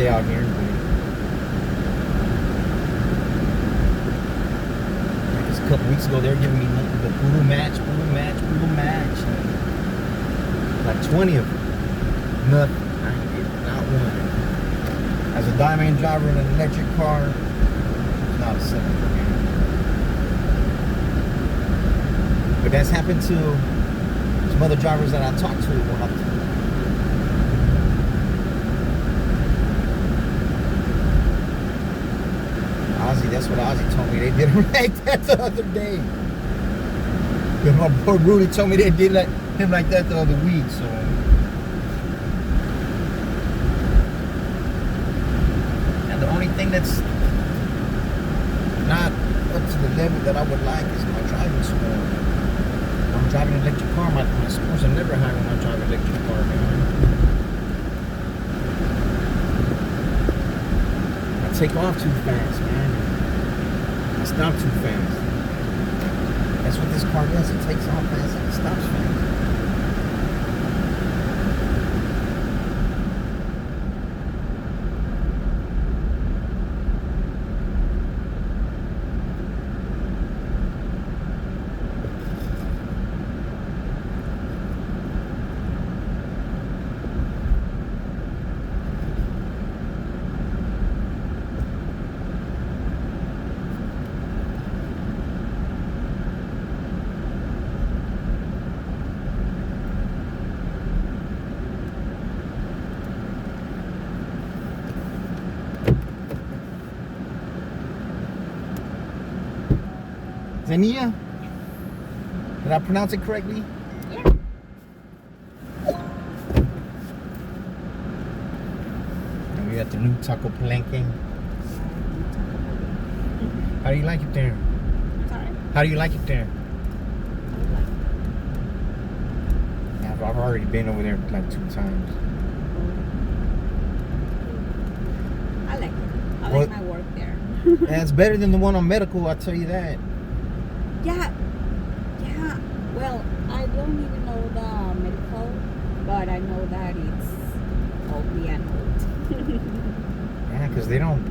stay out here. Like a couple weeks ago, they were giving me nothing but poodle match. Like 20 of them. Nothing. I ain't getting not one. As a diamond driver in an electric car, it's not a simple game. But that's happened to some other drivers that I talked to when Ozzy, that's what Ozzy told me. They did him like that the other day. And my boy Rudy told me they did him like that the other week, so. And the only thing that's not up to the level that I would like is my driving score. I'm driving an electric car, my scores are never high when I drive an electric car, man. I take off too fast, man. I stop too fast. That's what this car does. It takes off fast and it stops fast. Zania? Did I pronounce it correctly? Yeah. And we got the new Taco Palenque. How do you like it there? Sorry. How do you like it there? Yeah, I've already been over there like 2 times. I like it. I Well, like my work there. Yeah, it's better than the one on Medical, I'll tell you that. Yeah. Well, I don't even know the medical, but I know that it's old and old. Yeah, because they don't.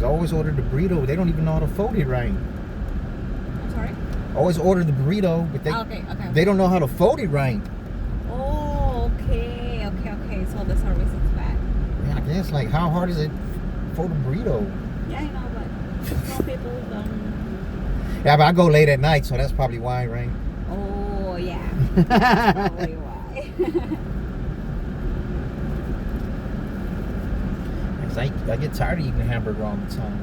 I always order the burrito, they don't even know how to fold it right. I'm sorry? Always order the burrito, but Okay. they don't know how to fold it right. Oh, okay. So the service is bad. Yeah, I guess, like, how hard is it for the burrito? Yeah, I know, but some people don't. Yeah, but I go late at night, so that's probably why, right? Oh, yeah. That's probably why. 'Cause I get tired of eating hamburger all the time.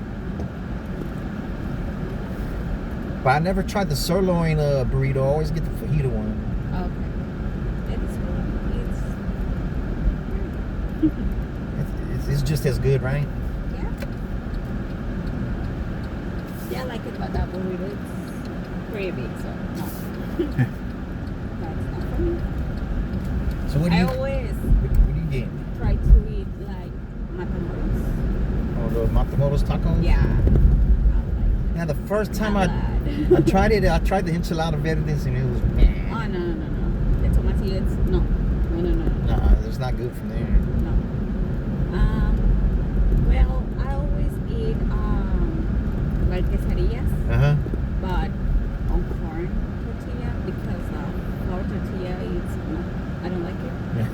But I never tried the sirloin burrito. I always get the fajita one. Okay. It's just as good, right? Yeah, I like it, but that burrito is pretty big, so no. That's not for me. So what do I you always what do you get? try to eat like matamoros. Oh, the Matamoros tacos? Yeah. Yeah, the first time I I tried it, I tried the enchilada verdes and it was meh. Oh, no. The tomatillos, no. Nah, it's not good from there. No. Well, I always eat like quesadillas, but on corn tortilla because flour tortilla is no, I don't like it. Yeah.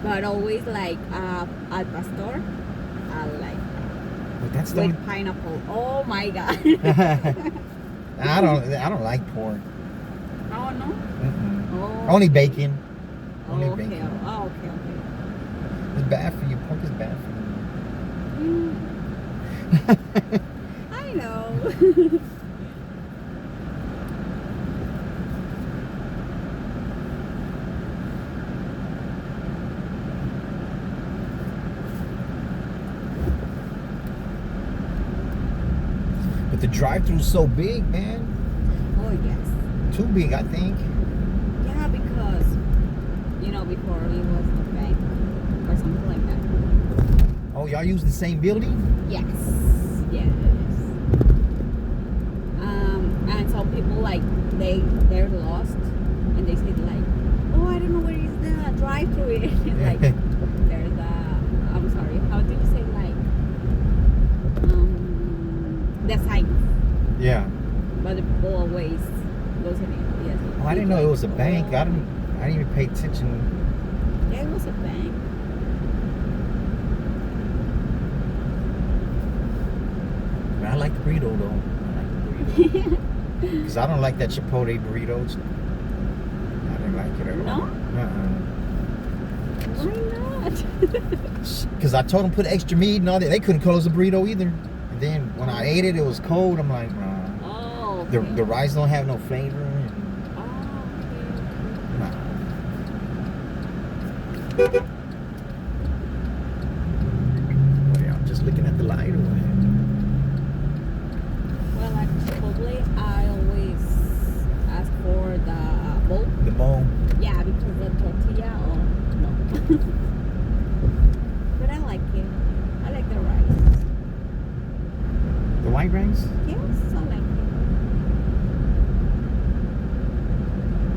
But always like al pastor, I like But that's the with only... pineapple. Oh my god! I don't like pork. Oh no. Oh. Only bacon. Oh, Only okay. bacon. Oh, okay. It's bad for you. Pork is bad for you. I know. But the drive-thru's so big, man. Oh yes. Too big, I think. Yeah, because before it was the bank or something like that. Oh, y'all use the same building? Yes. And some people like they're lost and they say like, oh, I don't know where is the drive-thru. It's like there's I'm sorry, how Yeah. But the people always goes in it. Yes. Oh, I didn't know it was a bank. I didn't even pay attention. Yeah, it was a bank. But I like the burrito though. I like the burrito. Because I don't like that Chipotle burritos. I didn't like it at all. No? Why not? Because I told them put extra meat and all that. They couldn't close the burrito either. And then when I ate it, it was cold. I'm like, nah. Oh, okay. The rice don't have no flavor. Oh, Nah. Well, yeah, I'm just looking at the light or what? well, at Chipotle, I always ask for the bowl. The bowl. Yeah, because the tortilla, oh, no. But I like it. I like the rice. The white rice? Yes, I like it.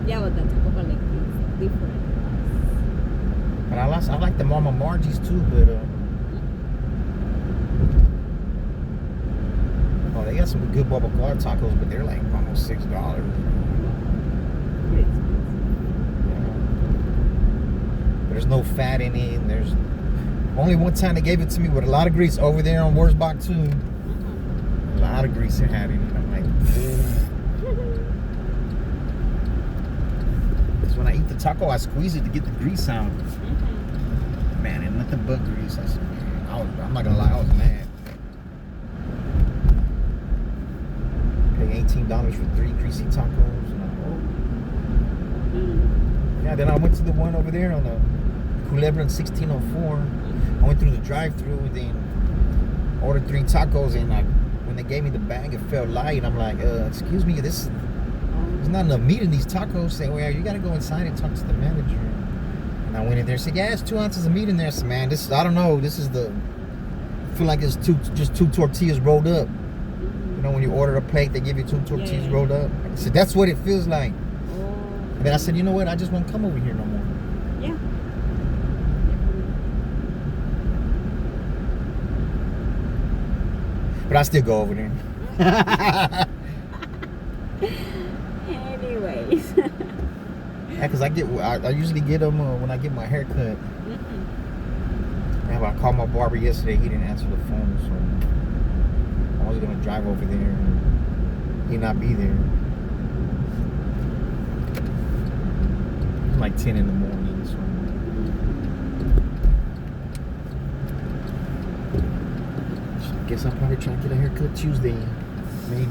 Yeah, but the Taco Bell is different. But I like the Mama Margie's too, but oh, they got some good Bubba tacos, but they're like almost $6. Pretty expensive. But there's no fat in it. And there's only one time they gave it to me with a lot of grease over there on Wurzbach too. A lot of grease it had in it. I'm like, because when I eat the taco, I squeeze it to get the grease out. Man, and nothing but grease. I said, man, I'm not gonna lie, I was mad. Paying $18 for 3 greasy tacos. And yeah, then I went to the one over there on the Culebra in 1604. I went through the drive-thru and then ordered 3 tacos, and when they gave me the bag, it felt light. I'm like, excuse me, there's not enough meat in these tacos. Say, well, you gotta go inside and talk to the manager. And I went in there and said, yeah, it's 2 ounces of meat in there. I said, man, I don't know, I feel like it's just 2 tortillas rolled up. You know, when you order a plate, they give you 2 tortillas rolled up. I said, that's what it feels like. And then I said, you know what, I just won't come over here no more. Yeah. But I still go over there. Anyways. Yeah, because I usually get them when I get my hair cut. Yeah, but I called my barber yesterday. He didn't answer the phone, so I was gonna drive over there and he'd not be there. It's like 10 in the morning, so I guess I'll probably try to get a haircut Tuesday, maybe.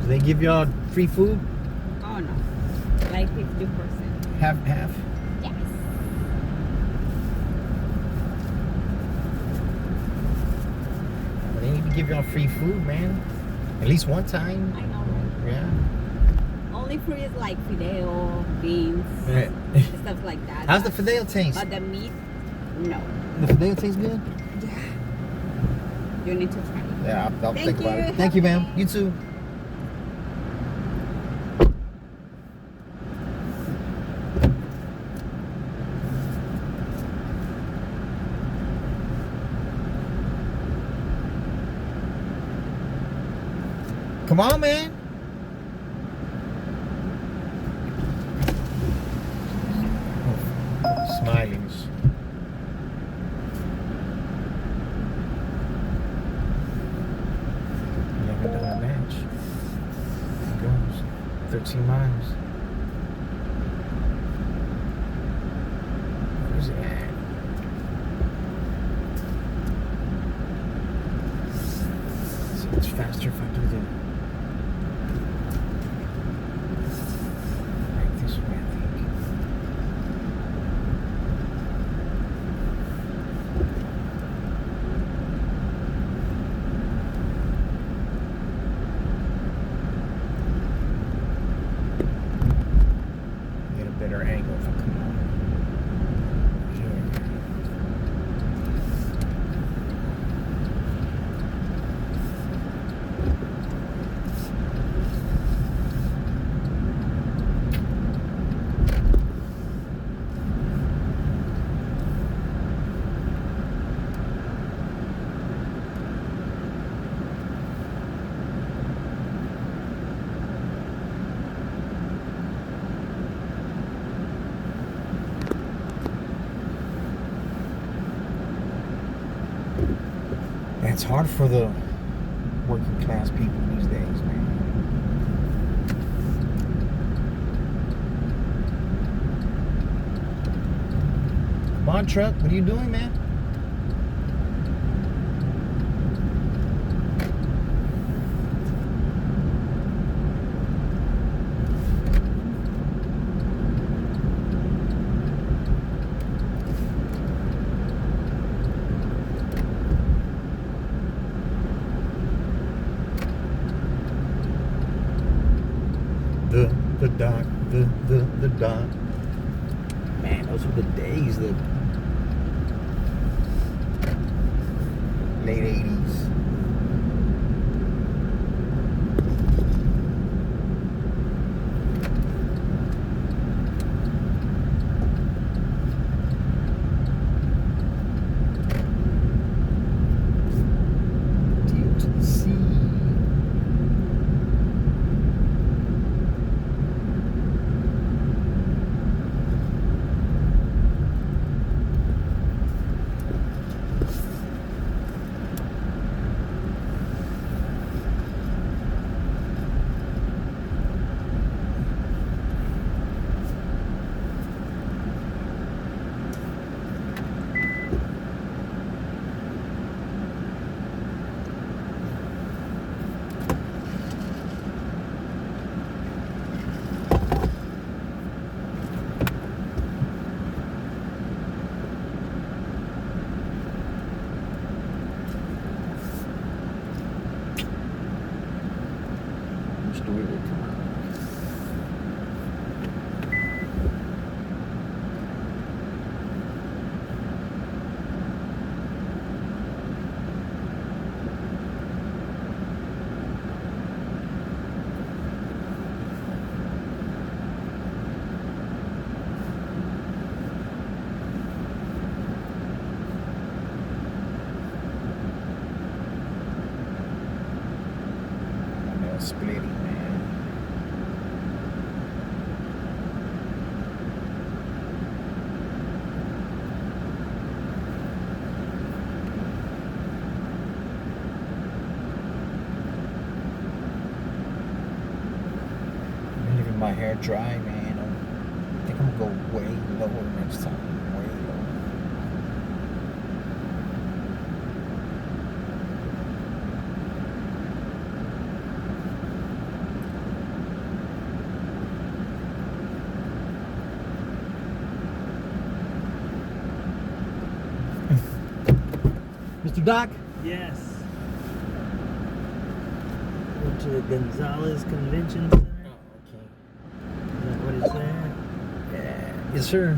Do they give y'all free food? Oh no. Like 50%. Half? Yes. But they need to give y'all free food, man. At least one time. I know, right? Yeah. Only free is like fideo, beans, Right. stuff like that. How's the fideo taste? But the meat, no. The fideo tastes good? Yeah. You need to try it. Yeah, I'll Thank think about you. it. Thank you, ma'am. Have a You too. Come on, man. Oh, smileys. You haven't done a match. It goes 13 miles. see it's faster if I do the like this way, I think. Get a better angle if I come on here. It's hard for the working class people these days, man. Come on, truck. What are you doing, man? The dock. Man, those were the days, the late 80s. Deal to the sea. Splitting, man. I'm leaving my hair dry, man. I think I'm gonna go way lower next time. Way lower. Mr. Doc? Yes. Went to the Gonzalez Convention Center. Oh, okay. Is that what it said? Yeah. Yes, sir.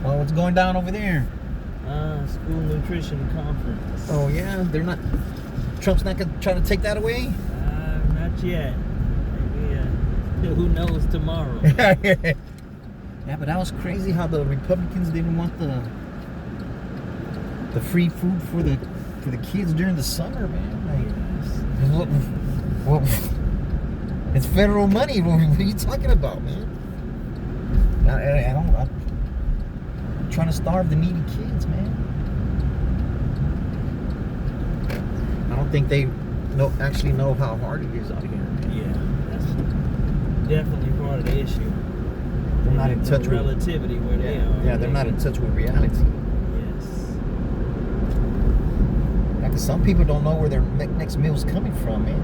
Well, what's going down over there? School nutrition conference. Oh, yeah? They're not... Trump's not going to try to take that away? Not yet. Maybe, who knows tomorrow? Yeah, but that was crazy how the Republicans didn't want the free food for the kids during the summer, man. Like, well, it's federal money. What are you talking about, man? I'm trying to starve the needy kids, man. I don't think they actually know how hard it is out here, man. Yeah, that's definitely part of the issue. They're not in touch with relativity where they are. Yeah, they're not in touch with reality. Yes. Like, 'cause some people don't know where their next meal's coming from, man.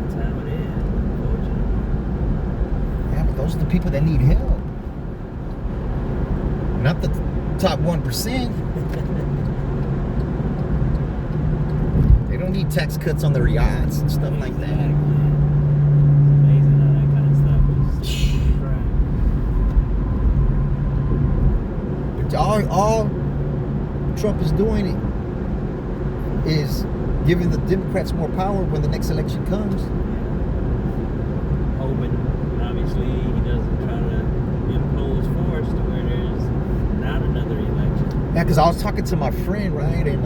That's how it is, unfortunately. Yeah, but those are the people that need help. Not the top 1%. They don't need tax cuts on their yachts and stuff like that. Exactly. It's amazing how that kind of stuff is crap. All Trump is doing is giving the Democrats more power when the next election comes. Hoping, obviously, he doesn't try to impose force to where there's not another election. Yeah, because I was talking to my friend, right, and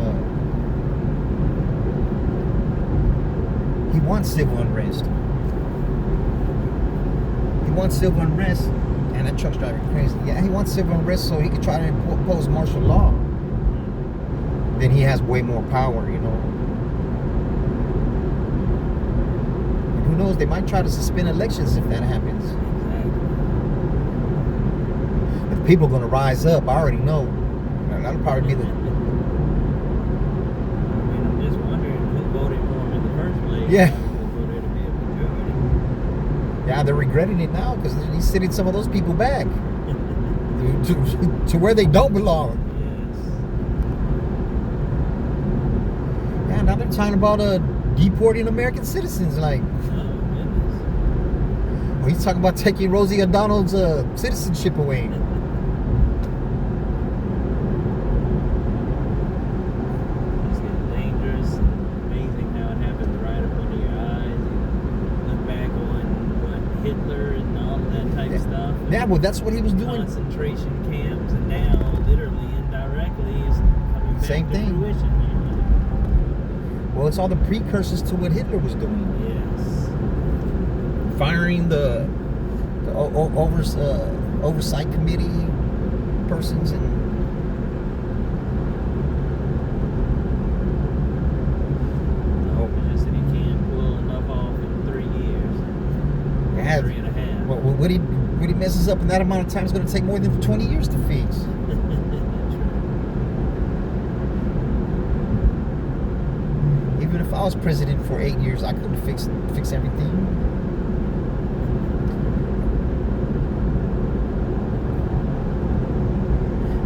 he wants civil unrest. He wants civil unrest, and that truck's driving crazy. Yeah, he wants civil unrest so he can try to impose martial law. Then he has way more power, you know. And who knows? They might try to suspend elections if that happens. Exactly. But the people are going to rise up. I already know. That'll probably be the. I mean, I'm just wondering who voted for him in the first place. Yeah. For there to be a majority. Yeah, they're regretting it now because he's sending some of those people back to where they don't belong. Yes. Yeah, now they're talking about deporting American citizens. Like, Oh, goodness. well, he's talking about taking Rosie O'Donnell's citizenship away. It's getting dangerous and amazing how it happens right up under your eyes. You look back on what Hitler and all of that type of stuff. Yeah, well, that's what he was doing. Concentration camps, and now, literally, indirectly, it's coming back Same to thing. fruition. Well, it's all the precursors to what Hitler was doing. Yes. Firing the oversight committee persons and The hope is just that he can pull enough off in 3 years. yeah, 3.5. what he messes up in that amount of time is going to take more than 20 years to fix. Even if I was president for 8 years, I couldn't fix everything.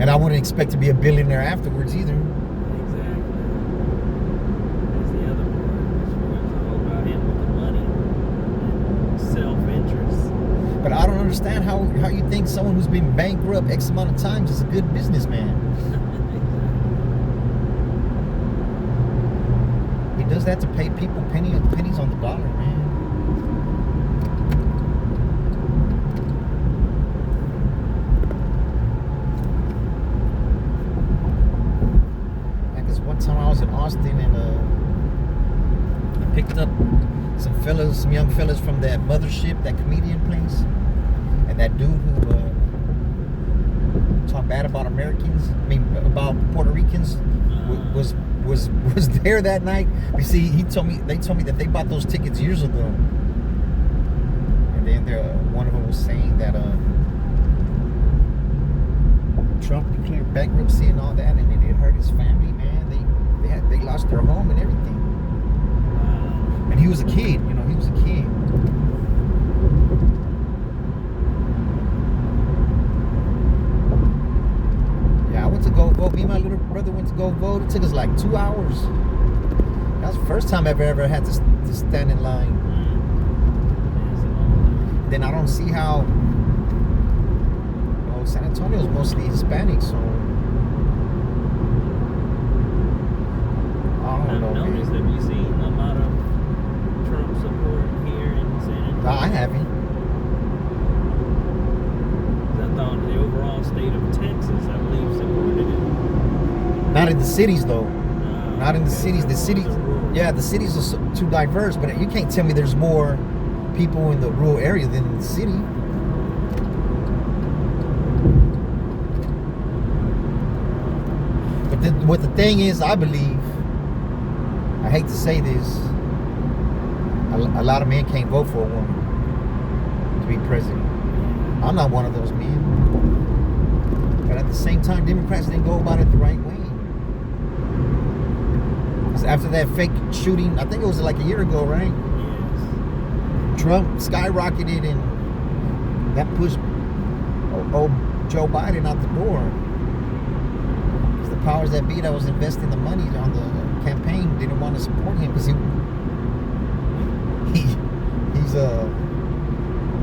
And I wouldn't expect to be a billionaire afterwards either. Exactly. That's the other part. It's all about him with the money and self-interest. But I don't understand how you think someone who's been bankrupt X amount of times is a good businessman. He does that to pay people pennies on the dollar, man. Yeah, because one time I was in Austin and I picked up some young fellas from that Mothership, that comedian place, and that dude who talked bad about Americans, about Puerto Ricans, was there that night. You see, they told me that they bought those tickets years ago, and then one of them was saying that Trump declared bankruptcy and all that, and it hurt his family, man. They lost their home and everything. And he was a kid, you know, he was a kid. Yeah, I went to go vote. Me and my little brother went to go vote. It took us like 2 hours. That was the first time I've ever had to stand in line. Then I don't see how, you know, San Antonio is mostly Hispanic, so I don't know. I've noticed, have you seen a lot of Trump support here in San Antonio? No, I haven't. I thought the overall state of Texas, I believe, supported it. Not in the cities, though. Not in the Okay, cities. so The it cities, was a rural. yeah, the cities are too diverse. But you can't tell me there's more people in the rural area than in the city. But what the thing is, I believe, I hate to say this, a lot of men can't vote for a woman to be president. I'm not one of those men. But at the same time, Democrats didn't go about it the right way. Because Because after that fake shooting, I think it was like a year ago, right? Yes. Trump skyrocketed and that pushed old Joe Biden out the door. Because the powers that be that was investing the money on the campaign didn't want to support him because he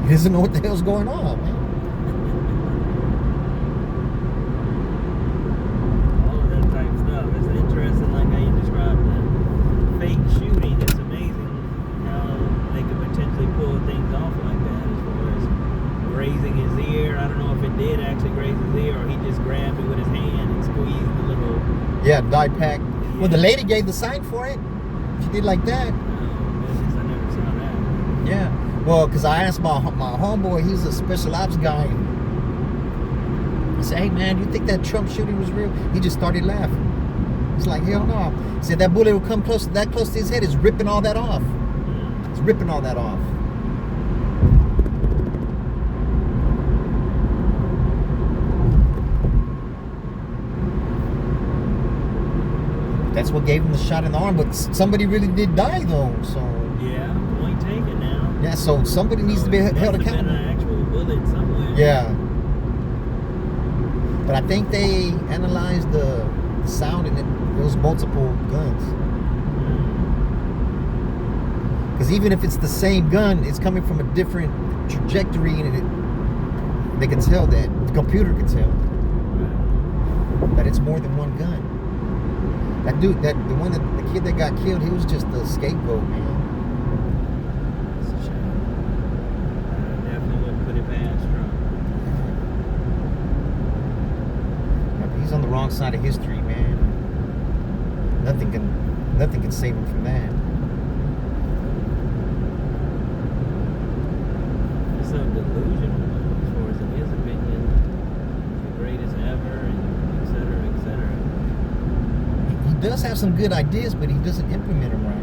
doesn't know what the hell's going on, man. All of that type stuff. It's interesting, like how you described the fake shooting. It's amazing how they could potentially pull things off like that, as far as grazing his ear. I don't know if it did actually graze his ear or he just grabbed it with his hand and squeezed the little... Yeah, dye pack. Well, the lady gave the sign for it. She did like that. Oh, goodness, I never saw that. Yeah. Well, because I asked my homeboy, he's a special ops guy. I said, hey, man, you think that Trump shooting was real? He just started laughing. It's like, hell no. He said that bullet will come that close to his head. It's ripping all that off. It's ripping all that off. That's what gave him the shot in the arm. But somebody really did die, though. So Yeah, point taken now. yeah, so somebody needs to be held Must have accountable. been an actual bullet somewhere. Yeah. But I think they analyzed the sound and it was multiple guns. Because even if it's the same gun, it's coming from a different trajectory and they can tell that. The computer can tell that it's more than one gun. That dude, the kid that got killed, he was just a scapegoat, man. It's a shame. I definitely wouldn't put it past Trump. Yeah, but he's on the wrong side of history, man. Nothing can save him from that. It's so delusional, as far as in his opinion, the greatest ever, and et cetera, et cetera. He does have some good ideas, but he doesn't implement them right.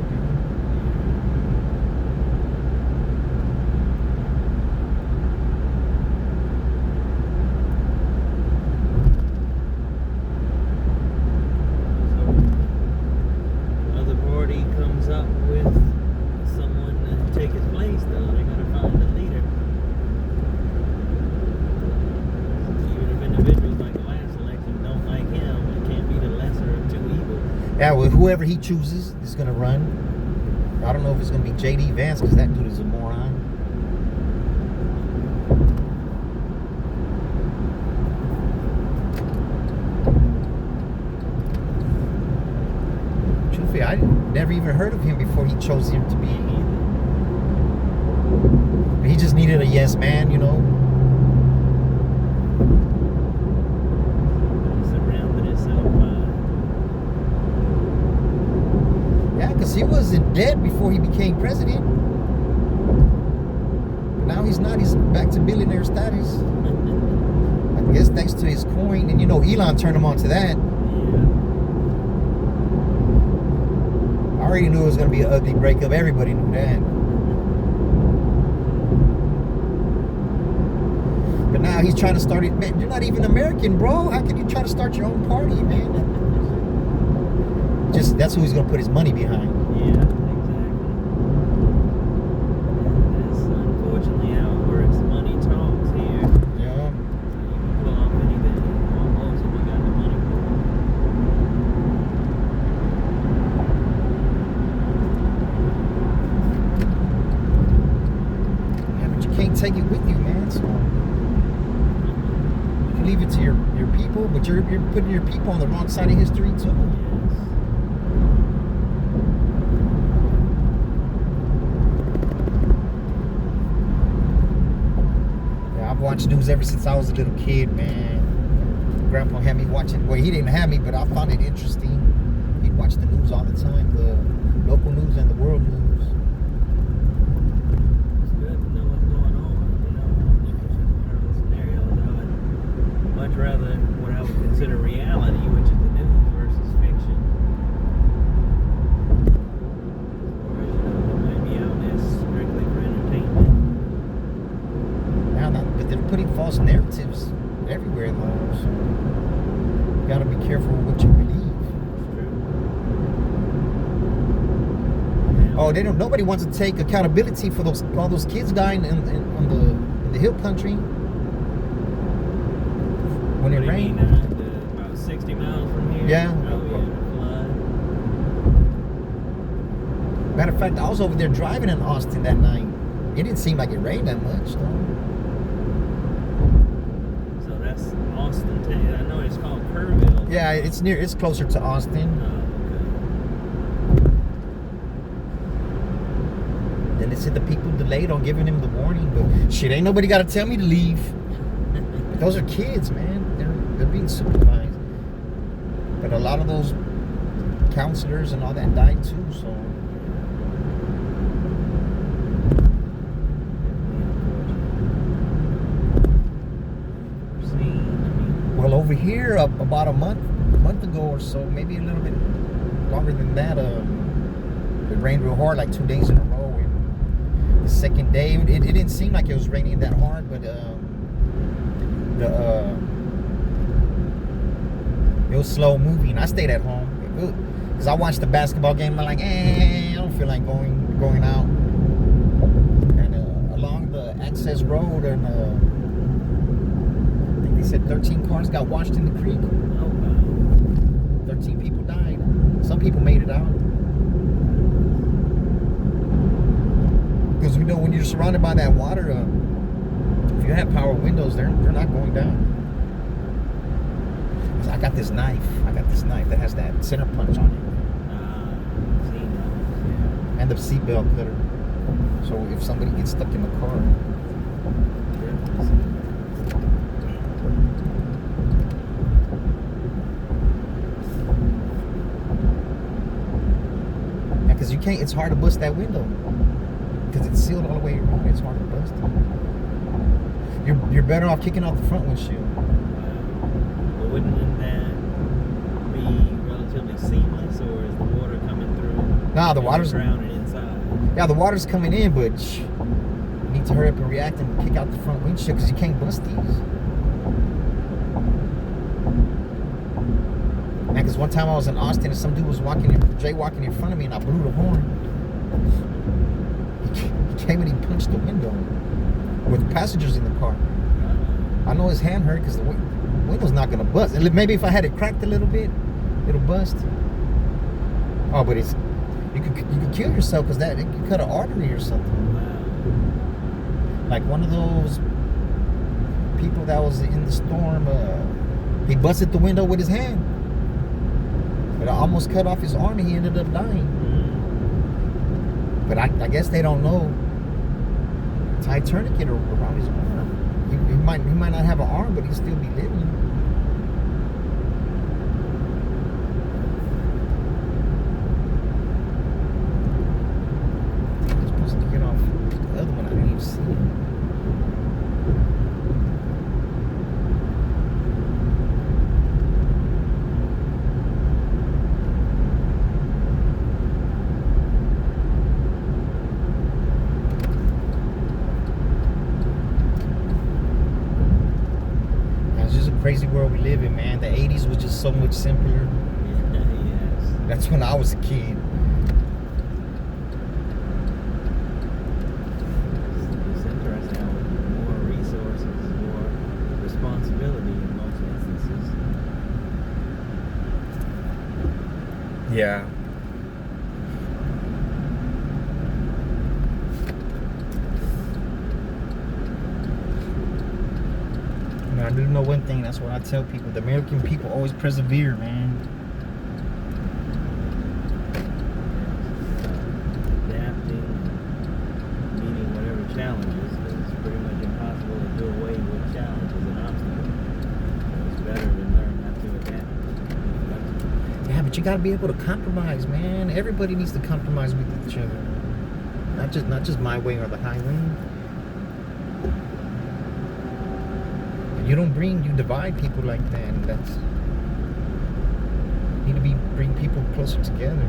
So, other party comes up with someone to take his place, though. They gotta find a leader. Even if individuals like the last election don't like him, it can't be the lesser of two evils. Yeah, well, whoever he chooses is going to run. I don't know if it's going to be J.D. Vance because that dude is a moron. Truthfully, I never even heard of him before he chose him to be. He just needed a yes man, you know. Surrounded itself by... Yeah, because he wasn't dead before he became president. But now he's not. He's back to billionaire status. I guess thanks to his coin. And, you know, Elon turned him on to that. I already knew it was going to be an ugly breakup. Everybody knew that. But now he's trying to start it. Man, you're not even American, bro. How can you try to start your own party, man? Just that's who he's going to put his money behind. Yeah, exactly. That's unfortunately how it works. Money talks here. Yeah. So you can pull off anything almost if you got the money for it. Yeah, but you can't take it with you, man. So you can leave it to your people, but you're putting your people on the wrong side of history too. I've watched news ever since I was a little kid, man. Grandpa had me watching. Well, he didn't have me, but I found it interesting. He'd watch the news all the time, the local news and the world news. It's good to know what's going on. You know, whatever the scenarios of it. Much rather what I would consider reality, which is the news versus fiction. Or, you know, it might be out there strictly for entertainment. But they're putting false narratives everywhere, though. So you gotta be careful with what you believe. It's true. Oh, they don't. Nobody wants to take accountability for all those kids dying in the hill country when it rained. About 60 miles from here. Yeah. Oh yeah, flood. Matter of fact, I was over there driving in Austin that night. It didn't seem like it rained that much, though. So that's Austin. I know it's called Kerrville. Yeah, it's closer to Austin. Oh, Then they said the people delayed on giving him the warning, but shit, ain't nobody got to tell me to leave. But those are kids, man. They're being supervised. But a lot of those counselors and all that died too, so. Well, over here, about a month ago or so, maybe a little bit longer than that, it rained real hard, like 2 days in a row. And the second day, it didn't seem like it was raining that hard, but it was slow moving. I stayed at home because I watched the basketball game. I'm like, I don't feel like going out. And along the access road, and I think they said 13 cars got washed in the creek. Oh wow. 13 people died. Some people made it out. Because we know when you're surrounded by that water, if you have power windows, they're not going down. I got this knife that has that center punch on it. And the seatbelt cutter. So if somebody gets stuck in the car. Yeah, because you can't, it's hard to bust that window. Because it's sealed all the way around. It's hard to bust it. You're better off kicking out the front windshield. But wouldn't that be relatively seamless, or is the water coming through? Nah, the water's drowning inside. Yeah, the water's coming in, but you need to hurry up and react and kick out the front windshield because you can't bust these. Man, because one time I was in Austin and some dude was jaywalking in front of me, and I blew the horn. He came and he punched the window with passengers in the car. I know his hand hurt because the window's not gonna bust. And maybe if I had it cracked a little bit, it'll bust. Oh, but you could kill yourself because it could cut an artery or something. Like one of those people that was in the storm, he busted the window with his hand. It almost cut off his arm and he ended up dying. But I guess they don't know. Tie tourniquet around his arm. He might not have an arm, but he'd still be living. I'm supposed to get off the other one. I didn't even see it. Crazy world we live in, man. The 80s was just so much simpler. Yes. That's when I was a kid. It's interesting how more resources, more responsibility in most instances. Yeah. I do know one thing, that's what I tell people. The American people always persevere, man. Adapting, meeting whatever challenges, because it's pretty much impossible to do away with challenges and obstacles. It's better to learn how to adapt. Yeah, but you gotta be able to compromise, man. Everybody needs to compromise with each other. Not just my way or the highway. You divide people like that, and you need to bring people closer together.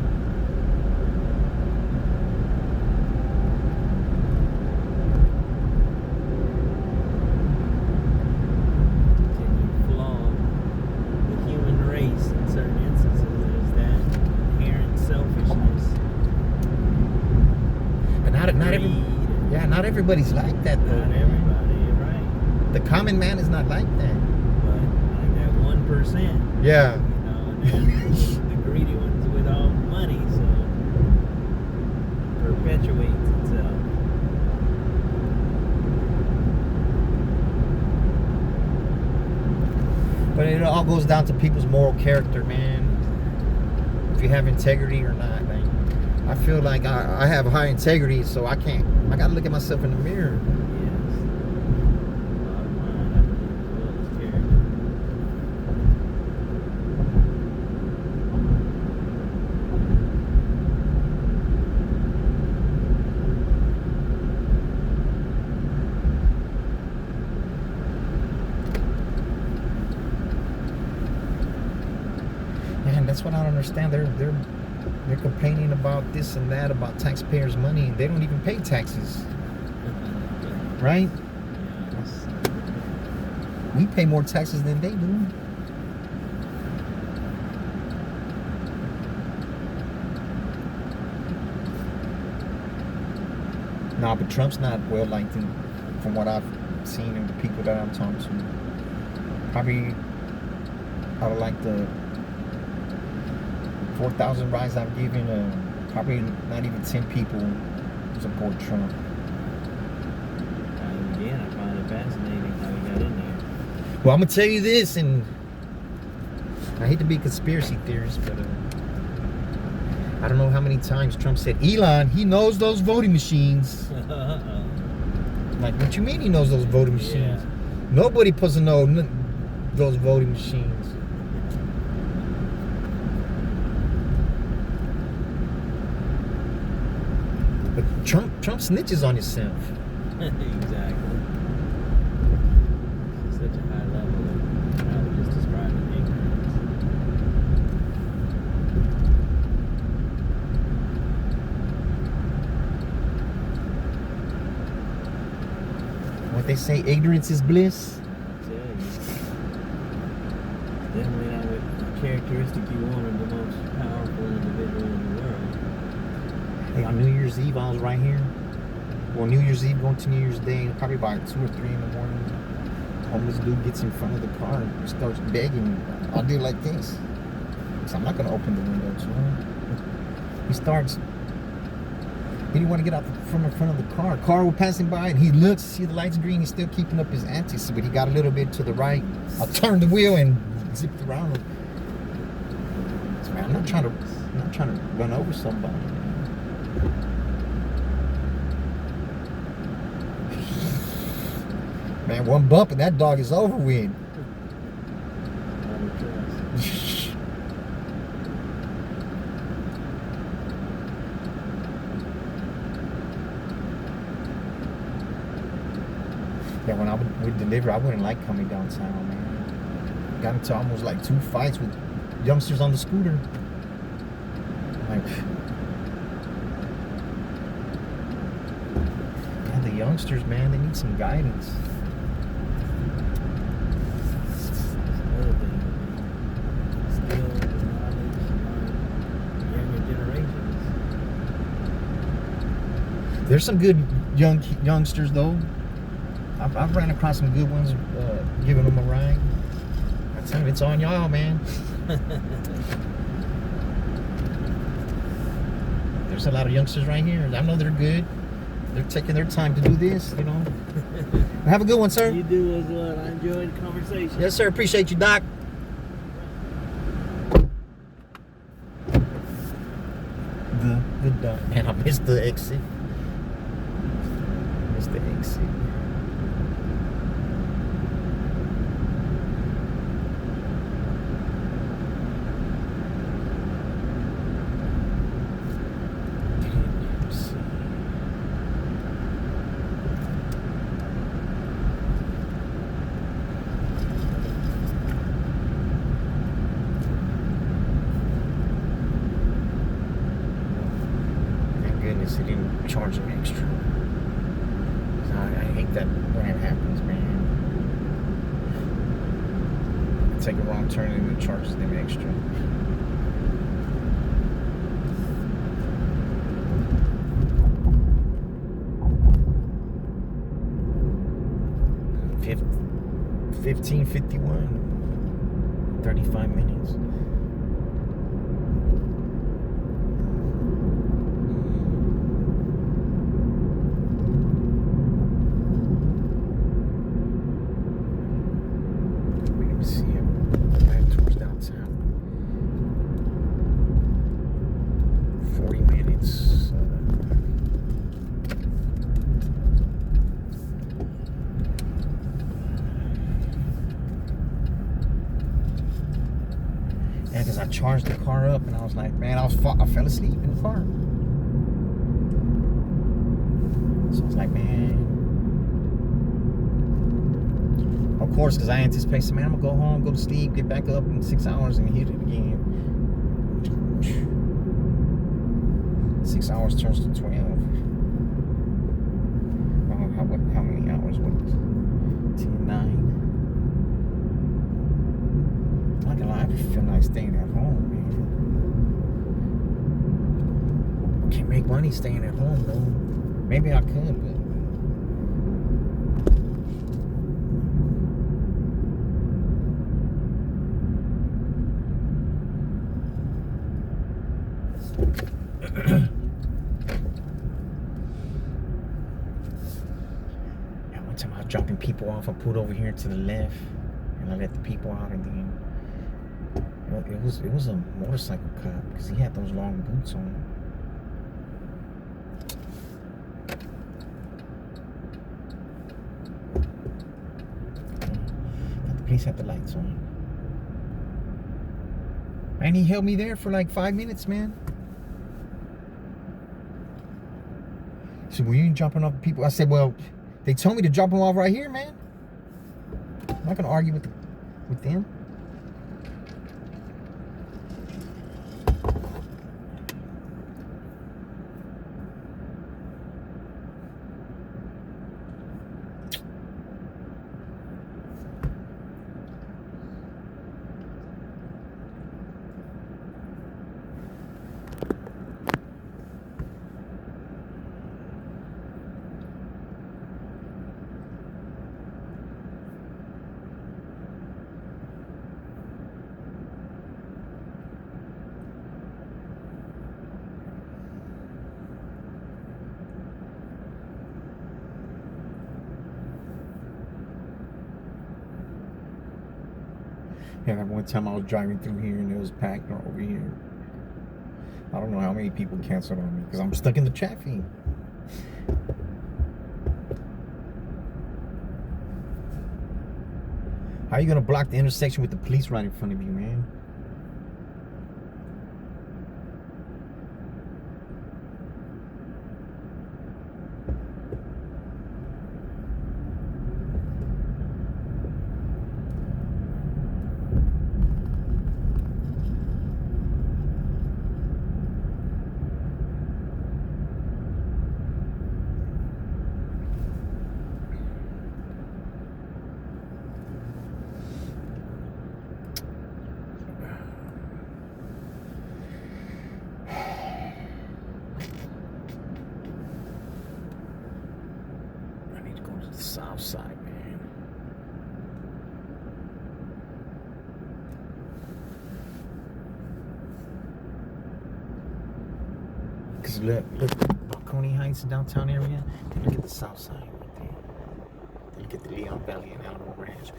Continue to flog the human race in certain instances. There's that inherent selfishness. everybody's like that, though. Not everybody, you're right. The common man is not like that. But like that 1%. Yeah. You know, and then the greedy ones with all the money, so perpetuates itself. But it all goes down to people's moral character, man. If you have integrity or not. Like, I feel like I have high integrity, so I gotta look at myself in the mirror. Yes. Bottom line, I believe as well as character. Man, that's what I don't understand. They're complaining about this and that, about taxpayers' money. They don't even pay taxes, right? Yes. We pay more taxes than they do. Nah, but Trump's not well liked from what I've seen and the people that I'm talking to. Probably out of like the 4,000 rides I've given, probably not even 10 people support Trump. Again, I find it fascinating how he got in there. Well, I'm gonna tell you this, and I hate to be a conspiracy theorist, but I don't know how many times Trump said, Elon, he knows those voting machines. Like, what you mean he knows those voting machines? Yeah. Nobody supposed to know those voting machines. But Trump snitches on himself. Exactly. It's such a high level of how we just described it, ignorance. What they say, ignorance is bliss. I tell you. Definitely not what characteristic you wanted the most powerful individual in the world. Hey, on New Year's Eve, I was right here. Well, New Year's Eve going to New Year's Day, probably about 2 or 3 in the morning. Homeless dude gets in front of the car and starts begging. I'll do like this. So I'm not gonna open the window to him. He starts. He didn't want to get out from in front of the car. Car was passing by and he looks, see the light's green. He's still keeping up his antics, but he got a little bit to the right. I turned the wheel and zipped around him. So, man, I'm not trying to run over somebody. Man, one bump and that dog is over with. Yeah, when I would deliver, I wouldn't like coming downtown, man. Got into almost like 2 fights with youngsters on the scooter. Like, yeah, the youngsters, man, they need some guidance. Another thing. Still the knowledge of younger generations. There's some good youngsters, though. I've ran across some good ones, giving them a ride. I tell you, it's on y'all, man. There's a lot of youngsters right here. I know they're good. They're taking their time to do this, you know. Have a good one, sir. You do as well. I enjoyed the conversation. Yes, sir. Appreciate you, Doc. The Doc. Man, I missed the exit. Missed the exit. Goodness, they didn't charge them extra. I hate that when it happens, man. Take a wrong turn and it charges them extra. 15:51. 35 minutes. Let me see him back towards downtown. 40 minutes. Yeah, because I charged the car up and I was like, man, I fell asleep in the car. So I was like, man. Of course, because I anticipate, man, I'm going to go home, go to sleep, get back up in 6 hours and hit it again. 6 hours turns to 12. How many hours was it? 10, 9. I'm not gonna lie, I feel like staying at home, man. I can't make money staying at home, though. Maybe I could, but. One time I was dropping people off, I pulled over here to the left and I let the people out, and then it was a motorcycle cop because he had those long boots on. But the police had the lights on. And he held me there for like 5 minutes, man. He said, well, you ain't dropping off people. I said, well, they told me to drop them off right here, man. I'm not gonna argue with them. Yeah, that one time I was driving through here and it was packed over here. I don't know how many people canceled on me because I'm stuck in the traffic. How are you gonna block the intersection with the police right in front of you, man? South side, man. Because look, Balcony Heights, downtown area. Then look at the south side right there. Then look at the Leon Valley and Alamo Ranch.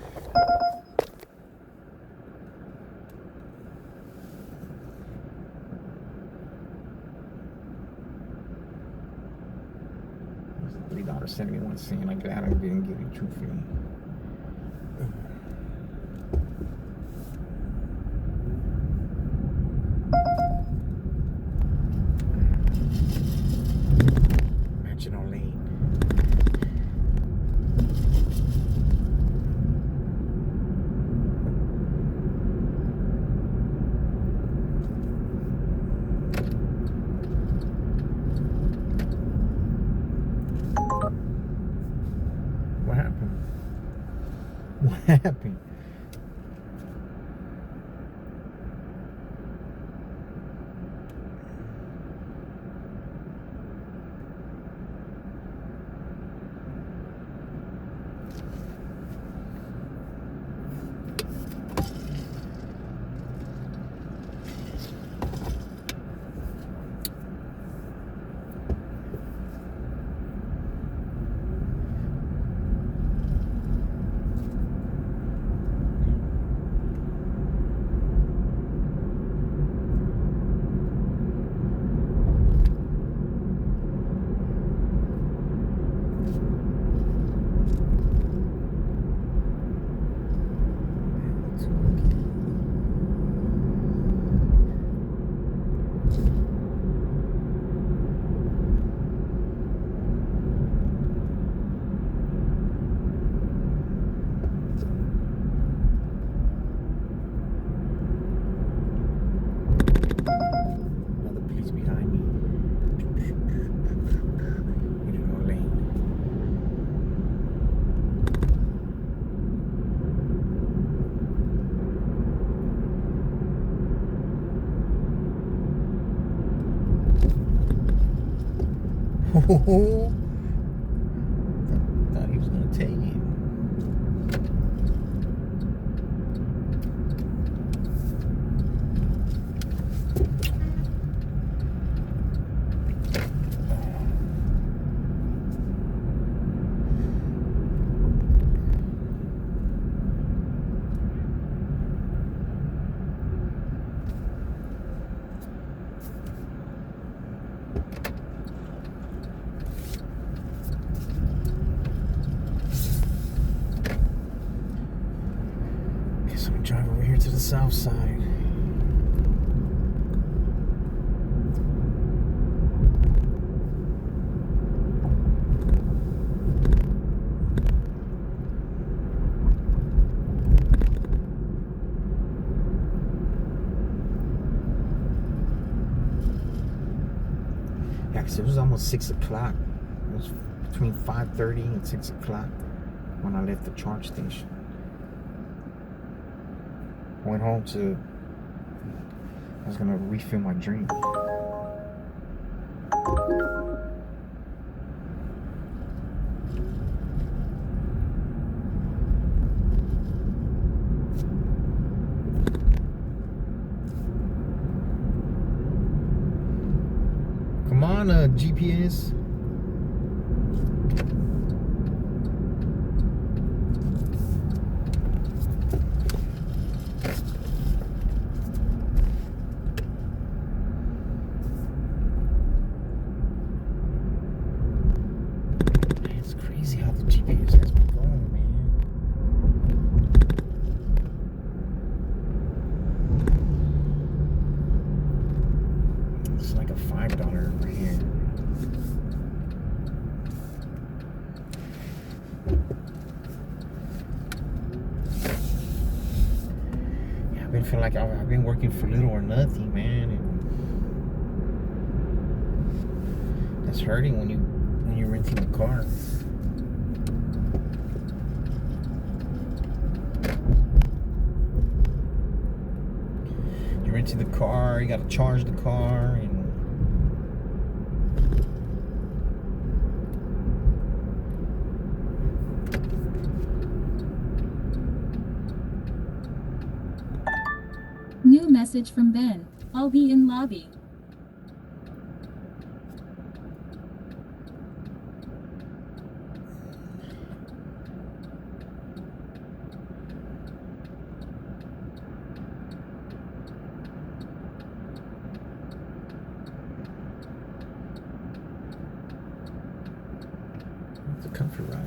$3.71. I'm glad I didn't get it too free. Maginot Lane. What happened? What happened? Oh, thought he was gonna take it. Guess I'm gonna drive over here to the south side. Yeah, 'cause it was almost 6 o'clock. It was between 5:30 and 6 o'clock when I left the charge station. Went home to, I was gonna refill my drink. Come on, GPS. It's crazy how the GPS has been going, man. It's like a $5 over here. Yeah, I've been feeling like I've been working for little or nothing, man, and that's hurting when you're renting a car. You're renting the car, you gotta charge the car, and New message from Ben. I'll be in lobby. it's a comfort ride.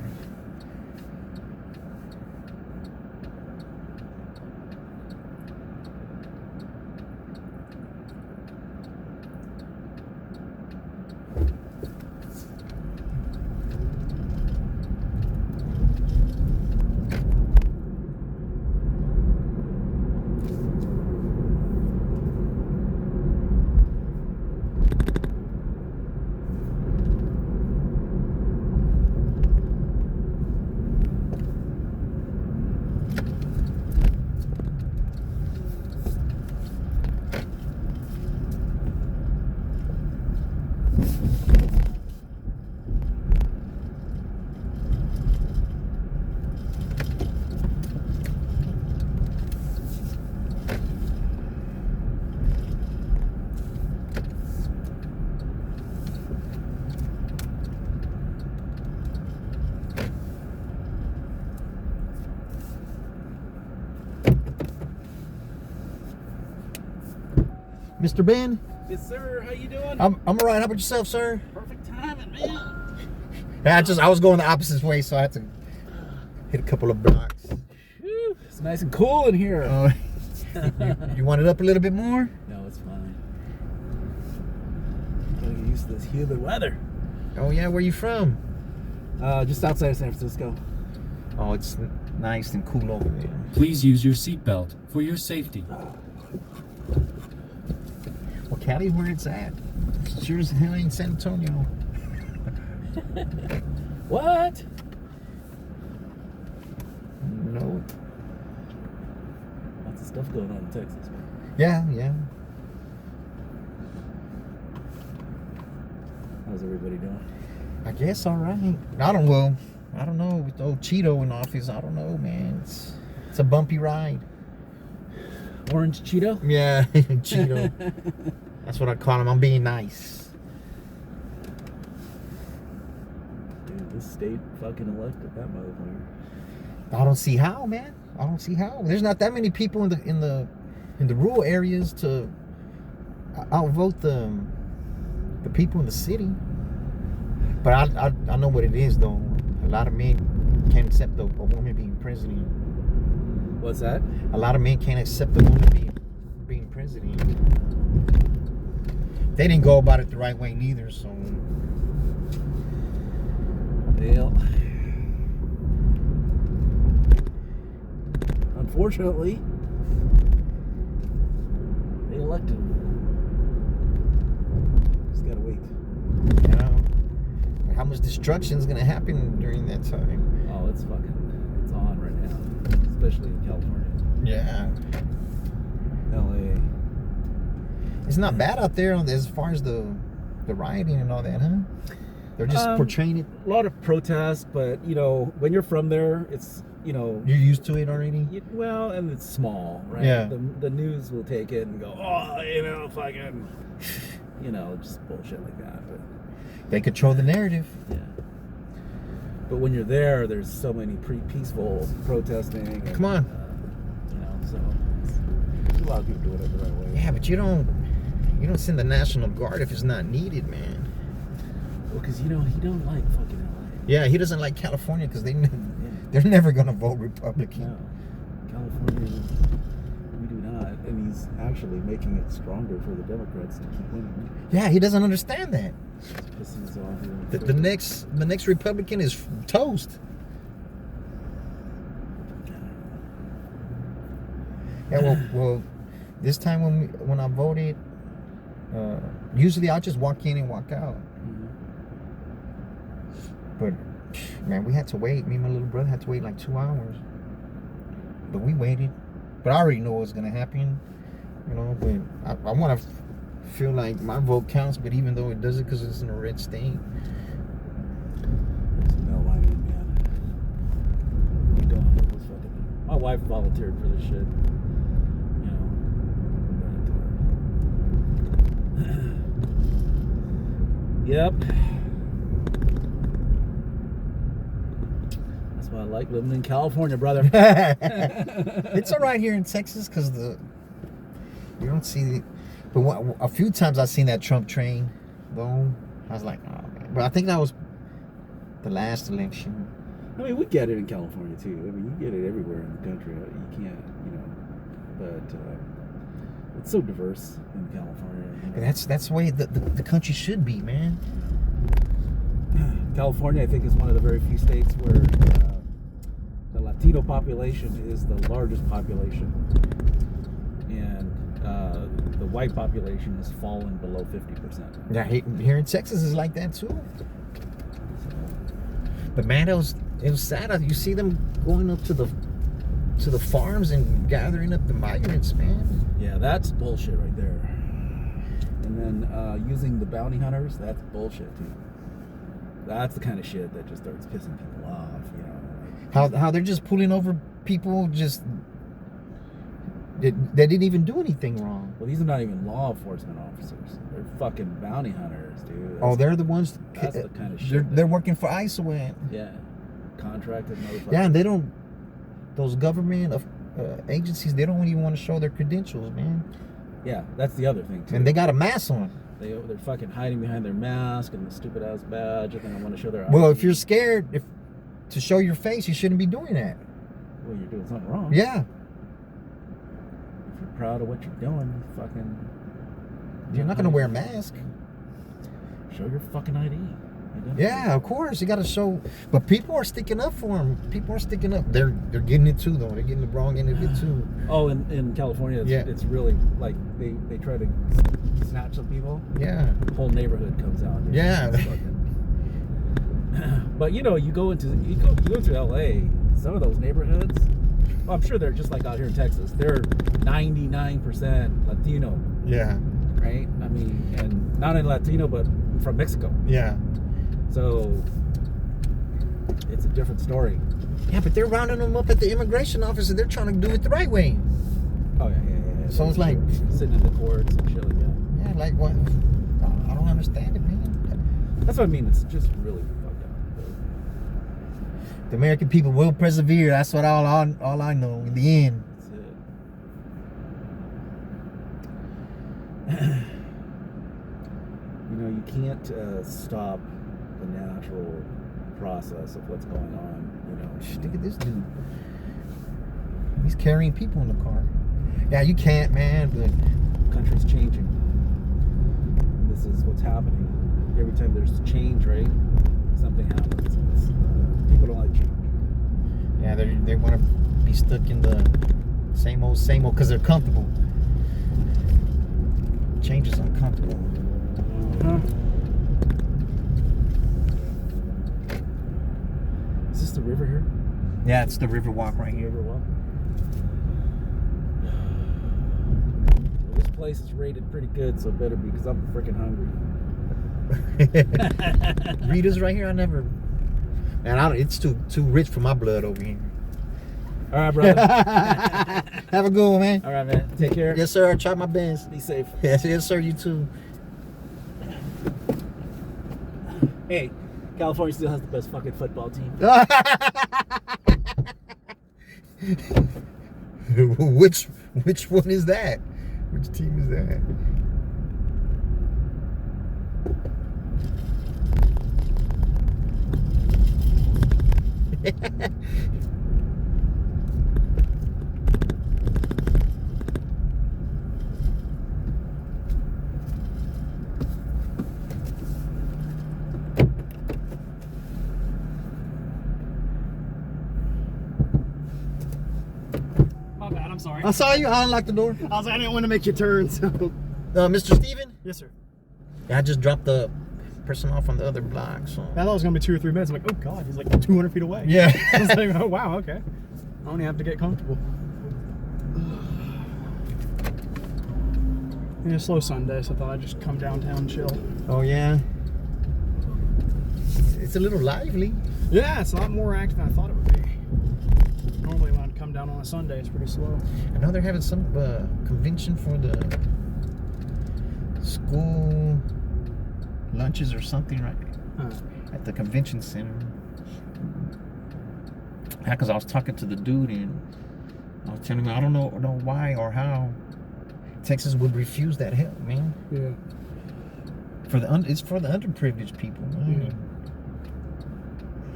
Mr. Ben? Yes, sir. How you doing? I'm alright. How about yourself, sir? Perfect timing, man. Yeah, I was going the opposite way, so I had to hit a couple of blocks. Whew, it's nice and cool in here. You want it up a little bit more? No, it's fine. Gotta get used to this humid weather. Oh yeah, where you from? Just outside of San Francisco. Oh, it's nice and cool over there. Please use your seatbelt for your safety. Well, Cali's where it's at. Sure as hell ain't San Antonio. What? No. Lots of stuff going on in Texas, man. Yeah. How's everybody doing? I guess all right. I don't know. With old Cheeto in office, I don't know, man. It's a bumpy ride. Orange Cheeto? Yeah, Cheeto. That's what I call him. I'm being nice. Dude, this state fucking elected that motherfucker. I don't see how, man. I don't see how. There's not that many people in the rural areas to outvote the people in the city. But I know what it is though. A lot of men can't accept a woman being president. What's that? A lot of men can't accept a woman being president. They didn't go about it the right way neither, so. Well, unfortunately, they elected him. Just gotta wait. You know, how much destruction is gonna happen during that time? Oh, it's on right now, especially in California. Yeah. LA. It's not bad out there as far as the rioting and all that, huh? They're just portraying it. A lot of protests, but when you're from there, it's You're used to it already? well, and it's small, right? Yeah. The news will take it and go, fucking, just bullshit like that. But They control the narrative. yeah. But when you're there, there's so many peaceful protesting. And, Come on. So a lot of people do it the right way. Yeah, but you don't send the National Guard if it's not needed, man. Well, because he don't like fucking LA. Yeah, he doesn't like California because they're never gonna vote Republican. No, California, we do not, and he's actually making it stronger for the Democrats to keep winning. Yeah, he doesn't understand that. It's pissing us off. The next Republican is toast. Yeah, well, this time when I voted, usually I just walk in and walk out. Mhm. But man, we had to wait. Me and my little brother had to wait like 2 hours. But we waited. But I already know what's gonna happen, But I want to feel like my vote counts. But even though it doesn't, because it's in a red state. There's no line in, man. We don't know what's fucking. My wife volunteered for this shit. Yep. That's why I like living in California, brother. It's all right here in Texas because you don't see but a few times I've seen that Trump train though. I was like, oh man. But I think that was the last election. I mean, we get it in California too. I mean, you get it everywhere in the country. You can't, but it's so diverse in California. And that's the way the country should be, man. California, I think, is one of the very few states where the Latino population is the largest population, and the white population has fallen below 50%. Yeah, here in Texas is like that too. But man, it was sad. You see them going up to the farms and gathering up the migrants, man. Yeah, that's bullshit right there. And then using the bounty hunters, that's bullshit too. That's the kind of shit that just starts pissing people off, How they're just pulling over people they didn't even do anything wrong. Well, these are not even law enforcement officers. They're fucking bounty hunters, dude. They're the ones. That's the kind of shit. They're working for ISOAN. Yeah, contracted motherfuckers. Yeah, and they don't. Those government agencies, they don't even want to show their credentials, man. Yeah, that's the other thing too. And they got a mask on. They're fucking hiding behind their mask and the stupid ass badge, and they don't want to show their. Well, ID. if you're scared to show your face, you shouldn't be doing that. Well, you're doing something wrong. Yeah. If you're proud of what you're doing, You're not gonna wear a mask. Show your fucking ID. Yeah, of course you got to show. But people are sticking up for them. People are sticking up. They're getting it too, though. They're getting the wrong end of it too. Oh, in California, it's really like they try to snatch some people. Yeah. The whole neighborhood comes out. Yeah. But you go through LA. Some of those neighborhoods, well, I'm sure they're just like out here in Texas. They're 99% Latino. Yeah. Right? I mean, and not only Latino, but from Mexico. Yeah. So it's a different story. Yeah, but they're rounding them up at the immigration office and they're trying to do it the right way. Oh yeah. So it's like sitting in the courts and shit like that. Yeah, like what? I don't understand it, man. That's what I mean. It's just really fucked up. The American people will persevere. That's what all I know. In the end. That's it. You know, you can't stop the natural process of what's going on. You know, Look at this dude. He's carrying people in the car. Yeah, you can't, man. But the country's changing. This is what's happening. Every time there's change, right? Something happens. People don't like change. yeah, they want to be stuck in the same old, because they're comfortable. Change is uncomfortable. Is this the river here? Yeah, it's the river walk right here. River walk. This place is rated pretty good, so it better be, because I'm freaking hungry. Rita's right here. I never. Man, it's too rich for my blood over here. All right, brother. Have a good one, man. All right, man. Take care. Yes, sir. I try my best. Be safe. Yes, sir. You too. Hey, California still has the best fucking football team. Which one is that? Which team is that? My bad, I'm sorry. I saw you. I unlocked the door. I didn't want to make you turn, so. Mr. Steven? Yes, sir. Yeah, I just dropped the person off on the other block. So. I thought it was going to be 2 or 3 minutes. I'm like, oh, God, he's like 200 feet away. Yeah. I was like, oh, wow, okay. I only have to get comfortable. Yeah, slow Sunday, so I thought I'd just come downtown and chill. Oh, yeah. It's a little lively. Yeah, it's a lot more active than I thought it would be. Normally when I come down on a Sunday, it's pretty slow. I know they're having some convention for the school lunches or something right at the convention center. Yeah, because I was talking to the dude and I was telling him I don't know why or how Texas would refuse that help, man. Yeah. It's for the underprivileged people, man. Yeah.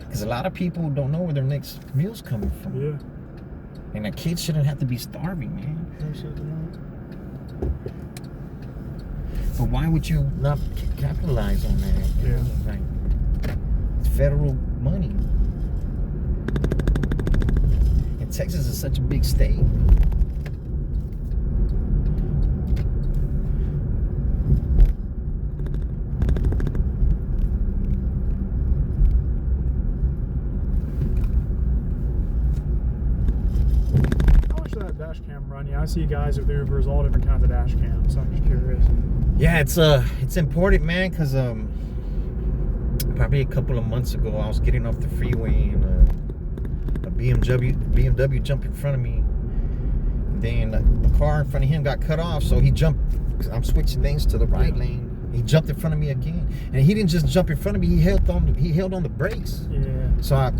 Because a lot of people don't know where their next meal's coming from. Yeah. And the kids shouldn't have to be starving, man. But why would you not capitalize on that? You know? Like, it's federal money. And Texas is such a big state. Dash cam run. Yeah, I see guys with Ubers, all different kinds of dash cams, so I'm just curious. Yeah, it's important, man, because probably a couple of months ago I was getting off the freeway and a BMW jumped in front of me. And then the car in front of him got cut off, so he jumped. I'm switching lanes to the right lane. He jumped in front of me again, and he didn't just jump in front of me. He held on the brakes. Yeah. So I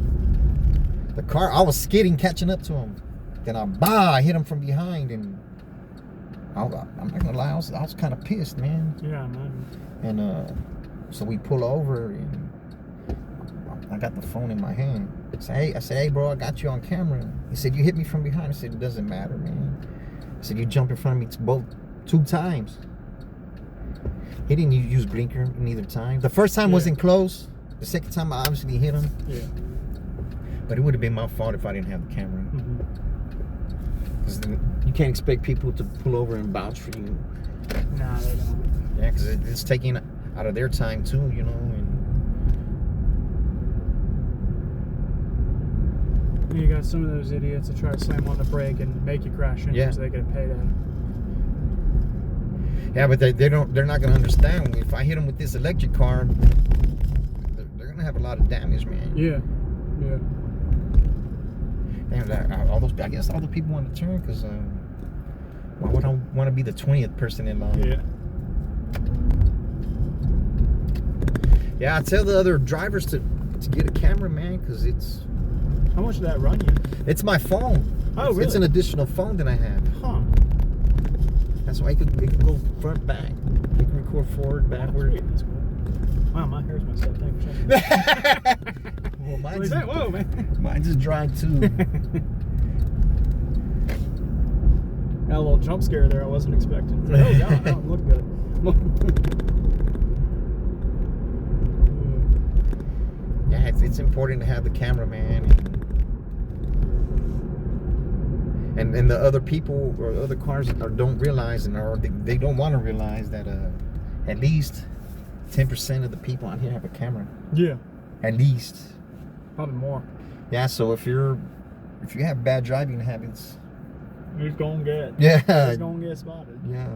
was skidding, catching up to him. Then I hit him from behind, and I'm not gonna lie, I was kind of pissed, man. Yeah, man. And so we pull over, and I got the phone in my hand. I said, hey, bro, I got you on camera. He said, you hit me from behind. I said, it doesn't matter, man. I said, you jumped in front of me 2 times. He didn't use blinker neither time. The first time wasn't close. The second time I obviously hit him. Yeah. But it would have been my fault if I didn't have the camera. Mm-hmm. You can't expect people to pull over and vouch for you. Nah, they don't. Yeah, because it's taking out of their time too, you know. And You got some of those idiots that try to slam on the brake and make you crash into Yeah. so they get a payday. Yeah, but they're not gonna understand. If I hit them with this electric car, they're gonna have a lot of damage, man. Yeah. Damn, I guess all the people want to turn because why would I want to be the 20th person in line? Yeah. Yeah, I tell the other drivers to get a camera, man, because it's. How much did that run you? It's my phone. Oh, It's really? an additional phone that I have. Huh. That's why it could go front, back. It can record forward, backward. Sweet, that's cool. Wow, my hair's messed up. Thank you for checking. Well, What is that? Whoa, man. mine's just dry too. Got a little jump scare there I wasn't expecting. It's like, oh, God, I don't look good. Yeah, it's important to have the camera, man, and the other people or other cars don't realize or they don't want to realize that at least 10% of the people out here have a camera. Yeah. At least. Probably more. Yeah, so if you have bad driving habits, Who's gonna get? yeah, Who's gonna get spotted? yeah.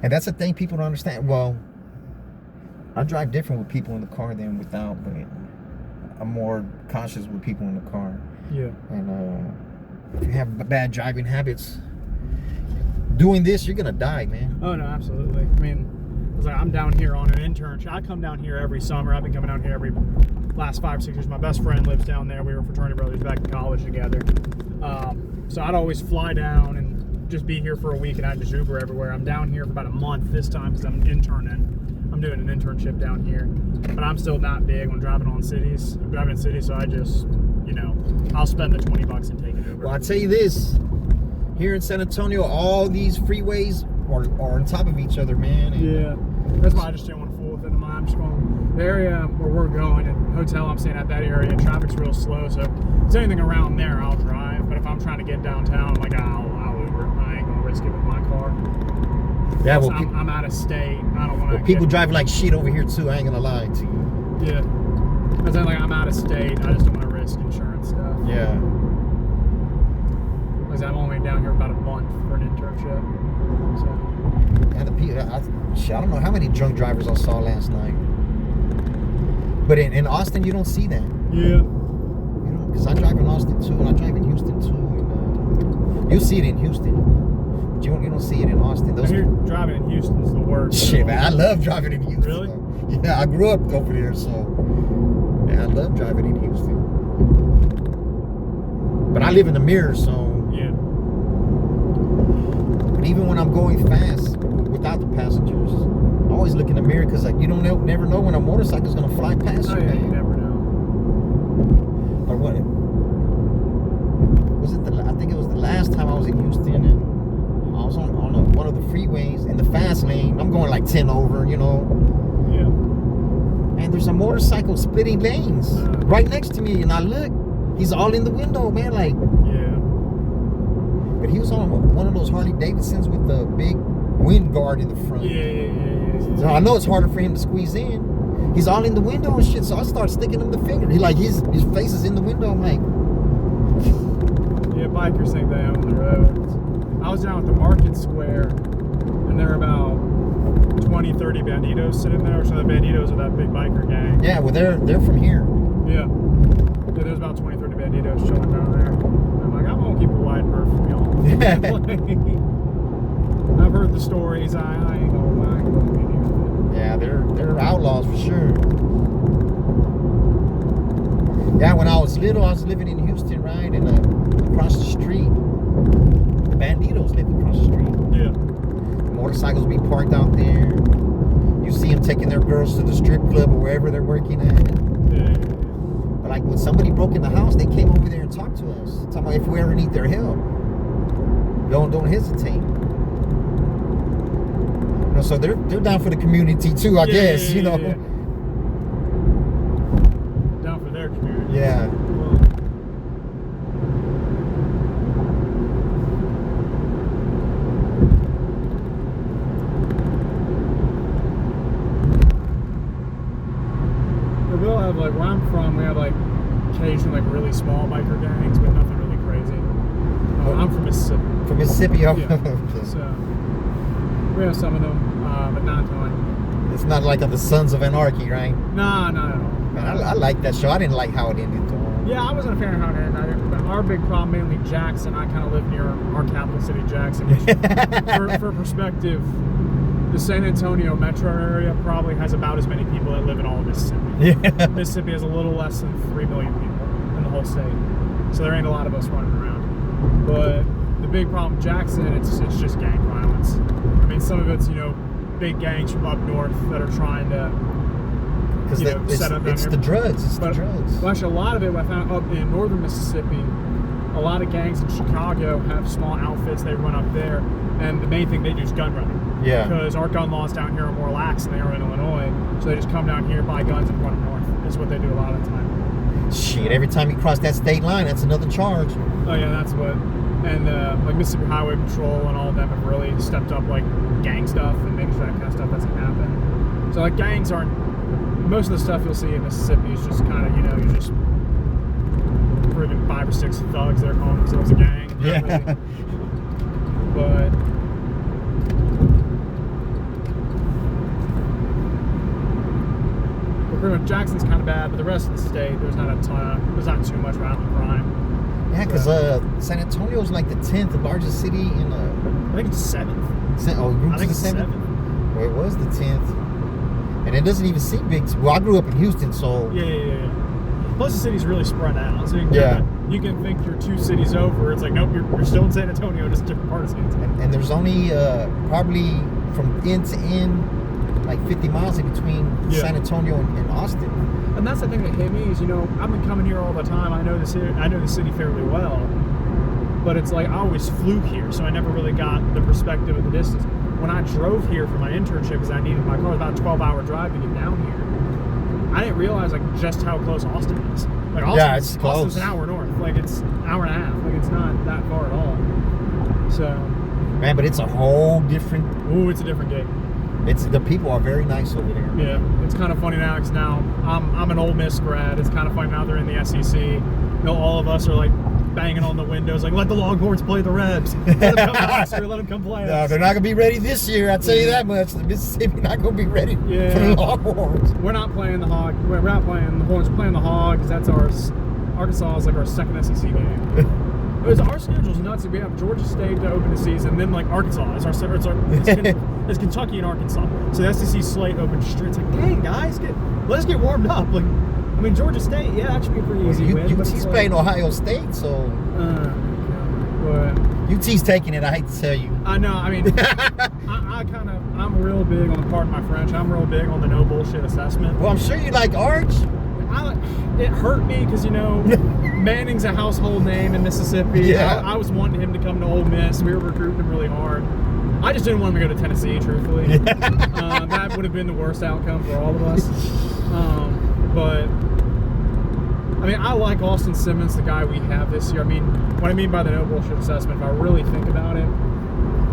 And that's the thing people don't understand. Well, I drive different with people in the car than without, but I'm more cautious with people in the car. Yeah. And if you have bad driving habits, doing this, you're gonna die, man. Oh no, absolutely. I mean, it's like I'm down here on an internship. I come down here every summer. I've been coming down here every last 5 or 6 years. My best friend lives down there. We were fraternity brothers back in college together. So I'd always fly down and just be here for a week, and I'd just Uber everywhere. I'm down here for about a month this time because I'm interning. I'm doing an internship down here, but I'm still not big on driving in cities, so I just, I'll spend the $20 and take it over. Well, I'll tell you this. Here in San Antonio, all these freeways are on top of each other, man. And Yeah, that's why I just didn't want to fool with it. I'm just going, the area where we're going, and hotel I'm staying at, that area, traffic's real slow, so if there's anything around there, I'll drive. But if I'm trying to get downtown, I'm like, I'll Uber. I ain't gonna risk it with my car. yeah, Plus, well, I'm out of state. I don't want to. well, people drive like shit over here too. I ain't gonna lie to you. Yeah, because I'm out of state. I just don't want to risk insurance stuff. Yeah. Because I'm only down here about a month for an internship. So. And the people, I don't know how many drunk drivers I saw last night. But in Austin, you don't see that. Yeah. Because I drive in Austin too, and I drive in Houston too. And you see it in Houston, but you don't see it in Austin. I hear driving in Houston is the worst. Shit, man, I love driving in Houston. Really? Though. Yeah, I grew up over there, so yeah, I love driving in Houston. But I live in the mirror, so. Yeah. But even when I'm going fast without the passengers, I always look in the mirror because you don't never know when a motorcycle's gonna fly past Oh you, yeah, man. you never know. Or what? Was it I think it was the last time I was in Houston, and I was on one of the freeways in the fast lane. I'm going like 10 over, Yeah. and there's a motorcycle splitting lanes right next to me, and I look, he's all in the window, man, like. Yeah. But he was on one of those Harley Davidsons with the big wind guard in the front. Yeah. So I know it's harder for him to squeeze in. He's all in the window and shit, so I start sticking him the finger. His face is in the window. I'm like, Yeah, bikers think they own the roads. I was down at the Market Square, and there were about 20, 30 banditos sitting there. So the banditos are that big biker gang. yeah, well they're from here. Yeah. Yeah, there's about 20, 30 banditos chilling down there. I'm like, I'm gonna keep a wide berth from y'all. I've heard the stories. I ain't gonna be near Yeah, they're outlaws for sure. Yeah, when I was little, I was living in Houston, right, and across the street, the banditos lived across the street. it. Yeah. Motorcycles be parked out there. You see them taking their girls to the strip club or wherever they're working at. Yeah. But like when somebody broke in the house, they came over there and talked to us, talking about if we ever need their help. Don't hesitate. So they're down for the community too, I guess. Yeah. Down for their community. Yeah. Well, we'll have where I'm from, we have occasionally really small biker gangs, but nothing really crazy. I'm from Mississippi. From Mississippi. Yeah. So We have some of them, but not a ton. It's not like the Sons of Anarchy, right? Nah, not at all. Man, I like that show. I didn't like how it ended, though. Yeah, I wasn't a fan of how it ended either. But our big problem, mainly Jackson, I kind of live near our capital city, Jackson. Which, for perspective, the San Antonio metro area probably has about as many people that live in all of Mississippi. Yeah. Mississippi has a little less than 3 million people in the whole state. So there ain't a lot of us running around. But the big problem, Jackson, it's just gang violence. I mean, some of it's, big gangs from up north that are trying to set up down it's here. the drugs. It's the drugs. Well, actually, a lot of it I found up in northern Mississippi. A lot of gangs in Chicago have small outfits they run up there, and the main thing they do is gun running. Yeah. Because our gun laws down here are more lax than they are in Illinois, so they just come down here, buy guns, and run them north. Is what they do a lot of the time. Shit, every time you cross that state line, that's another charge. Oh yeah, that's what. And like Mississippi Highway Patrol and all of them have really stepped up like gang stuff and making sure that kind of stuff doesn't happen. So like gangs aren't. Most of the stuff you'll see in Mississippi is just kind of you're just friggin' 5 or 6 thugs that are calling themselves a gang. Yeah. Really. But pretty much Jackson's kind of bad, but the rest of the state there's not too much violent crime. Yeah, because San Antonio's like the 10th largest city in I think it's 7th. Group I think to the it's 7th? Well, it was the 10th. And it doesn't even seem big. Well, I grew up in Houston, so... Yeah. Plus, the city's really spread out. So you can think you're 2 cities over. It's like, nope, you're still in San Antonio, just a different part of San Antonio. And there's only probably from end to end, like 50 miles in between San Antonio and Austin. And that's the thing that hit me is, I've been coming here all the time. I know the city fairly well. But it's like, I always flew here, so I never really got the perspective of the distance. When I drove here for my internship, because I needed my car, it was about a 12-hour drive to get down here. I didn't realize just how close Austin is. Like it's close. Austin's an hour north. Like it's an hour and a half. Like it's not that far at all. So, man, but it's a whole different. Ooh, it's a different game. The people are very nice over there. Yeah, it's kind of funny now because now I'm an Ole Miss grad. It's kind of funny now they're in the SEC. All of us are like banging on the windows, like, let the Longhorns play the Rebs. Let them come next year, let them come play us. No, they're not going to be ready this year, I'll tell you that much. The Mississippi not going to be ready for the Longhorns. We're not playing the Hog. We're not playing the Horns. We're playing the Hogs. That's ours. Arkansas is like our second SEC game. Our schedule's nuts. We have Georgia State to open the season, then like Arkansas is it's Kentucky and Arkansas. So the SEC slate opens straight. It's like, dang guys, let's get warmed up. Like, I mean, Georgia State, that should be a pretty easy win. UT's playing Ohio State, so. But UT's taking it, I hate to tell you. I know, I mean, I'm real big on, pardon my French, I'm real big on the no bullshit assessment. Well, I'm sure you like Arch. It hurt me because, Manning's a household name in Mississippi. Yeah. I was wanting him to come to Ole Miss. We were recruiting him really hard. I just didn't want him to go to Tennessee, truthfully. That would have been the worst outcome for all of us. But I mean, I like Austin Simmons, the guy we have this year. I mean, what I mean by the no bullshit assessment, if I really think about it,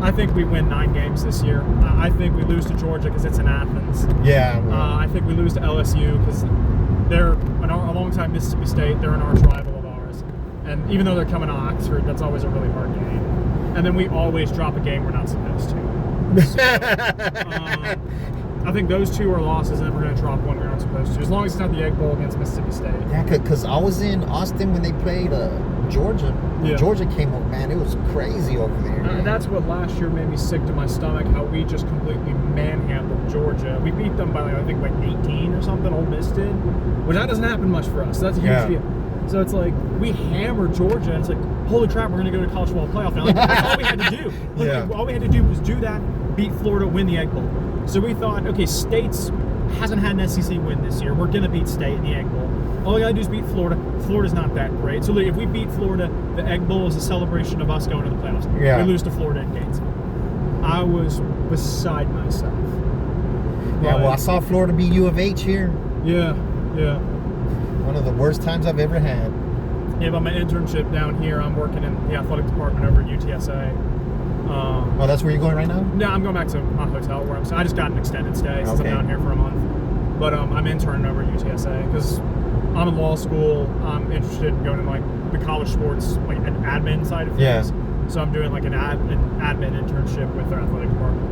I think we win 9 games this year. I think we lose to Georgia because it's in Athens. Yeah. Well. I think we lose to LSU because they're alongside Mississippi State. They're an arch rival of ours. And even though they're coming to Oxford, that's always a really hard game. And then we always drop a game we're not supposed to. So, I think those 2 are losses, and then we're going to drop one we're not supposed to, as long as it's not the Egg Bowl against Mississippi State. Yeah, because I was in Austin when they played Georgia. Yeah. Georgia came up, man, it was crazy over there. And that's what last year made me sick to my stomach, how we just completely manhandled Georgia. We beat them by, I think, 18 or something, Ole Miss did, which that doesn't happen much for us. So that's a huge deal. So it's like, we hammered Georgia, and it's like, holy crap, we're going to go to college football playoff now. Like, that's all we had to do. Like, all we had to do was do that, beat Florida, win the Egg Bowl. So we thought, okay, State's hasn't had an SEC win this year. We're going to beat State in the Egg Bowl. All we got to do is beat Florida. Florida's not that great. So if we beat Florida, the Egg Bowl is a celebration of us going to the playoffs. Yeah. We lose to Florida in Gainesville. I was beside myself. Yeah, well, I saw Florida beat U of H here. Yeah. One of the worst times I've ever had. Yeah, but my internship down here, I'm working in the athletic department over at UTSA. Oh, that's where you're going right now? No, I'm going back to my hotel where I just got an extended stay since I'm down here for a month. But I'm interning over at UTSA because I'm in law school. I'm interested in going to like the college sports, like an admin side of things. Yeah. So I'm doing like an admin internship with their athletic department.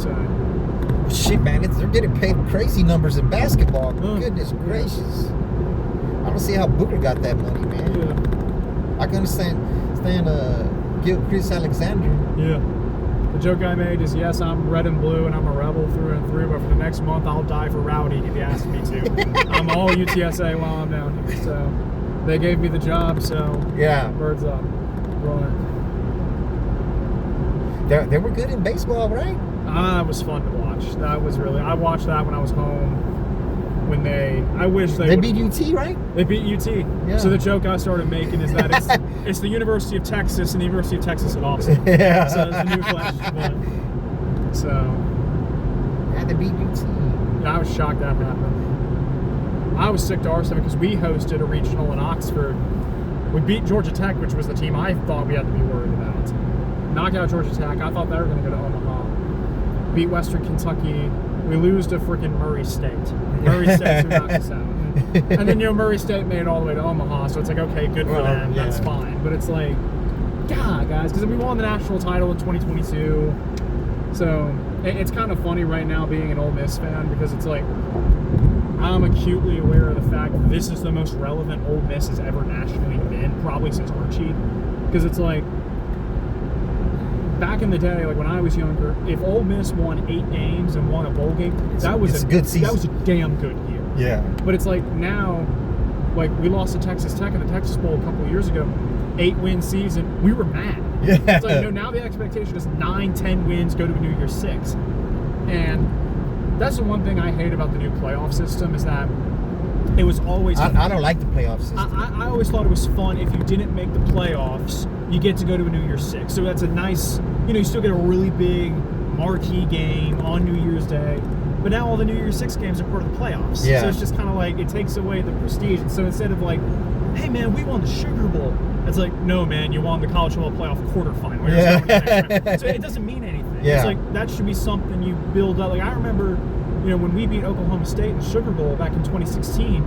insane. Shit, man, they're getting paid crazy numbers in basketball. Oh. Goodness gracious. I don't see how Booker got that money, man. Yeah. I can understand Chris Alexander. Yeah. The joke I made is, yes, I'm red and blue and I'm a rebel through and through, but for the next month I'll die for Rowdy if you ask me to. I'm all UTSA while I'm down here, so they gave me the job, so Yeah. birds up. Right. They were good in baseball, right? It was fun to watch. That was really, I watched that when I was home. When I wish They would- beat UT, right? They beat UT. Yeah. So the joke I started making is that it's the University of Texas and the University of Texas at Austin. Yeah. So it's the new Flash one. So Yeah, they beat UT. yeah, I was shocked that happened. I was sick to our stomach because we hosted a regional in Oxford. We beat Georgia Tech, which was the team I thought we had to be worried about. Knocked out Georgia Tech. I thought they were going to go to Omaha. Beat Western Kentucky. We lose to freaking Murray State. Murray State who knocked us out. And then, Murray State made it all the way to Omaha, so it's like, okay, good for Well, them. yeah. That's fine. But it's like, God, guys, because we won the national title in 2022. So it's kind of funny right now being an Ole Miss fan because it's like, I'm acutely aware of the fact that this is the most relevant Ole Miss has ever nationally been, probably since Archie. Because it's like, back in the day, like when I was younger, if Ole Miss won 8 games and won a bowl game, that was it's a good season. That was a damn good year. Yeah. But it's like now, like we lost to Texas Tech in the Texas Bowl a couple of years ago, 8-win season. We were mad. Yeah. It's like, now the expectation is 9-10 wins, go to a New Year's 6. And that's the one thing I hate about the new playoff system is that it was always... I don't like the playoff system. I always thought it was fun if you didn't make the playoffs, you get to go to a New Year's 6. So that's a nice, you still get a really big marquee game on New Year's Day. But now all the New Year's 6 games are part of the playoffs. Yeah. So it's just kind of like, it takes away the prestige. And so instead of like, hey man, we won the Sugar Bowl, it's like, no man, you won the college football playoff quarterfinal. You're just going to the next round. So it doesn't mean anything. Yeah. It's like, that should be something you build up. Like I remember, when we beat Oklahoma State in the Sugar Bowl back in 2016,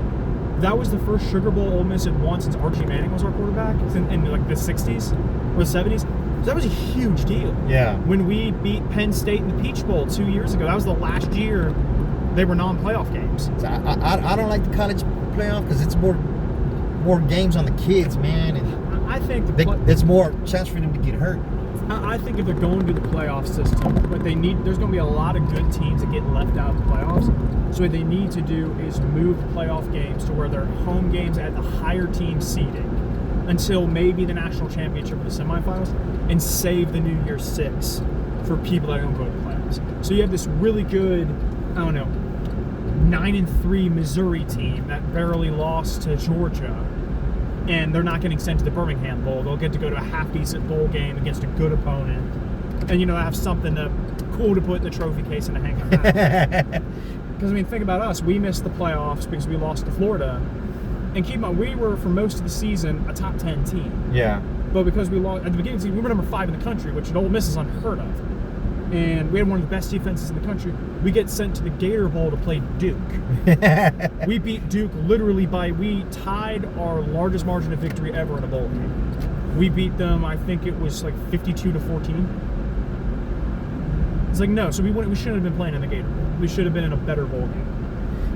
that was the first Sugar Bowl Ole Miss had won since Archie Manning was our quarterback in like the 60s or the 70s. So that was a huge deal. Yeah. When we beat Penn State in the Peach Bowl 2 years ago, that was the last year they were non-playoff games. So I don't like the college playoff because it's more games on the kids, man, and I think it's more chance for them to get hurt. I think if they're going to the playoff system, what they need, there's going to be a lot of good teams that get left out of the playoffs. So what they need to do is move the playoff games to where they're home games at the higher team seeding until maybe the national championship or the semifinals, and save the New Year's 6 for people that don't go to the playoffs. So you have this really good, 9-3 Missouri team that barely lost to Georgia, and they're not getting sent to the Birmingham Bowl. They'll get to go to a half-decent bowl game against a good opponent, and have something cool to put in the trophy case and to hang out. Because think about us. We missed the playoffs because we lost to Florida, and keep in mind, we were for most of the season a top 10 team. Yeah. But because we lost at the beginning of the season, we were number 5 in the country, which at Ole Miss is unheard of. And we had one of the best defenses in the country. We get sent to the Gator Bowl to play Duke. We beat Duke literally we tied our largest margin of victory ever in a bowl game. We beat them, I think it was like 52-14. It's like, no, so we shouldn't have been playing in the Gator Bowl. We should have been in a better bowl game.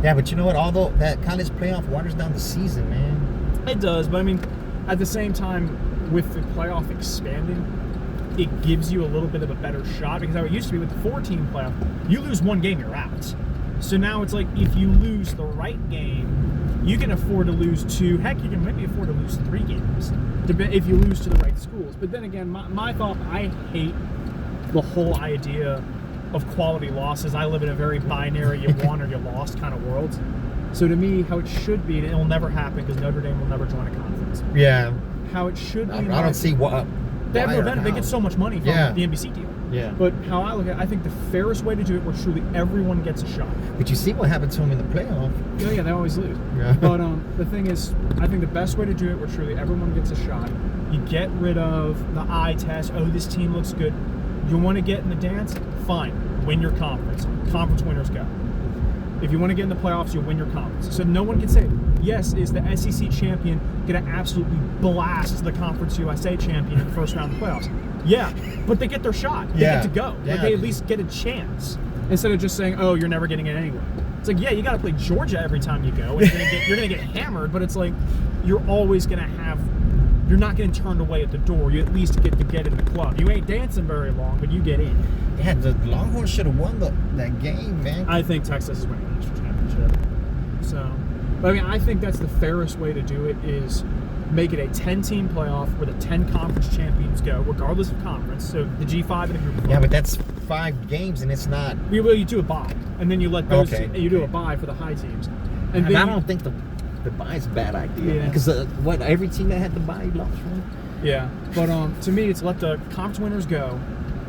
Yeah, but you know what? Although that college playoff waters down the season, man. It does, but at the same time, with the playoff expanding, it gives you a little bit of a better shot, because how it used to be with the 4-team playoff, you lose one game, you're out. So now it's like, if you lose the right game, you can afford to lose 2. Heck, you can maybe afford to lose 3 games if you lose to the right schools. But then again, my thought, I hate the whole idea of quality losses. I live in a very binary, you won or you lost kind of world. So to me, how it should be, and it will never happen because Notre Dame will never join a conference. Yeah. How it should be. I don't see what. They have no benefit. They get so much money from the NBC deal. Yeah. But how I look at it, I think the fairest way to do it where truly everyone gets a shot. But you see what happened to them in the playoff. Yeah, they always lose. Yeah. But the thing is, I think the best way to do it where truly everyone gets a shot, you get rid of the eye test. Oh, this team looks good. You want to get in the dance? Fine. Win your conference. Conference winners go. If you want to get in the playoffs, you win your conference. So no one can say, yes, is the SEC champion going to absolutely blast the Conference USA champion in the first round of the playoffs? Yeah, but they get their shot. They Yeah. get to go. Yeah. Like they at least get a chance instead of just saying, "Oh, you're never getting it anyway." It's like, yeah, you got to play Georgia every time you go, and you're gonna get hammered. But it's like you're always gonna have. You're not getting turned away at the door. You at least get to get in the club. You ain't dancing very long, but you get in. Yeah, the Longhorns should have won that game, man. I think Texas is winning the national championship. So, but I mean, I think that's the fairest way to do it is make it a 10-team playoff where the 10 conference champions go, regardless of conference. So the G5 and the Group of 5. Yeah, but that's 5 games, and it's not. You do a bye, and then you let those. Okay. You do a bye for the high teams, and And then I don't think the bye is a bad idea. Yeah. Because every team that had the bye lost, right? Yeah, but to me, it's let the conference winners go,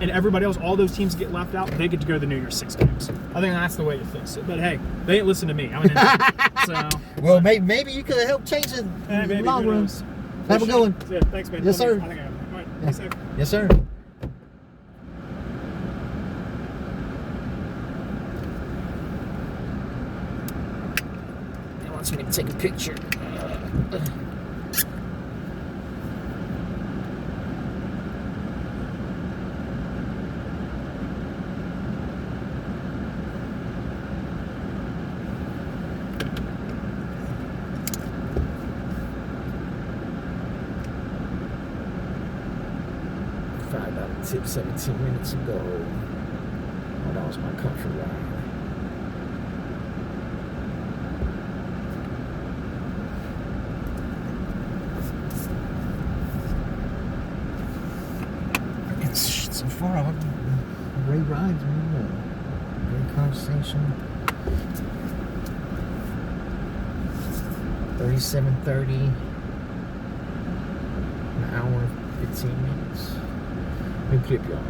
and everybody else, all those teams get left out. They get to go to the New Year's 6 games. I think that's the way to fix it. But hey, they ain't listen to me. I'm an idiot. So Well, maybe you could have helped change it in the long run. Have a good one. Yeah, thanks, man. Yes, sir. I think I have it. All right, be safe. Yes, sir. He wants me to take a picture. $5 tip 17 minutes ago. Oh, that was my comfort ride. It's so far. Great rides, man. Great conversation. 37:30. An hour and 15 minutes. New clip, y'all.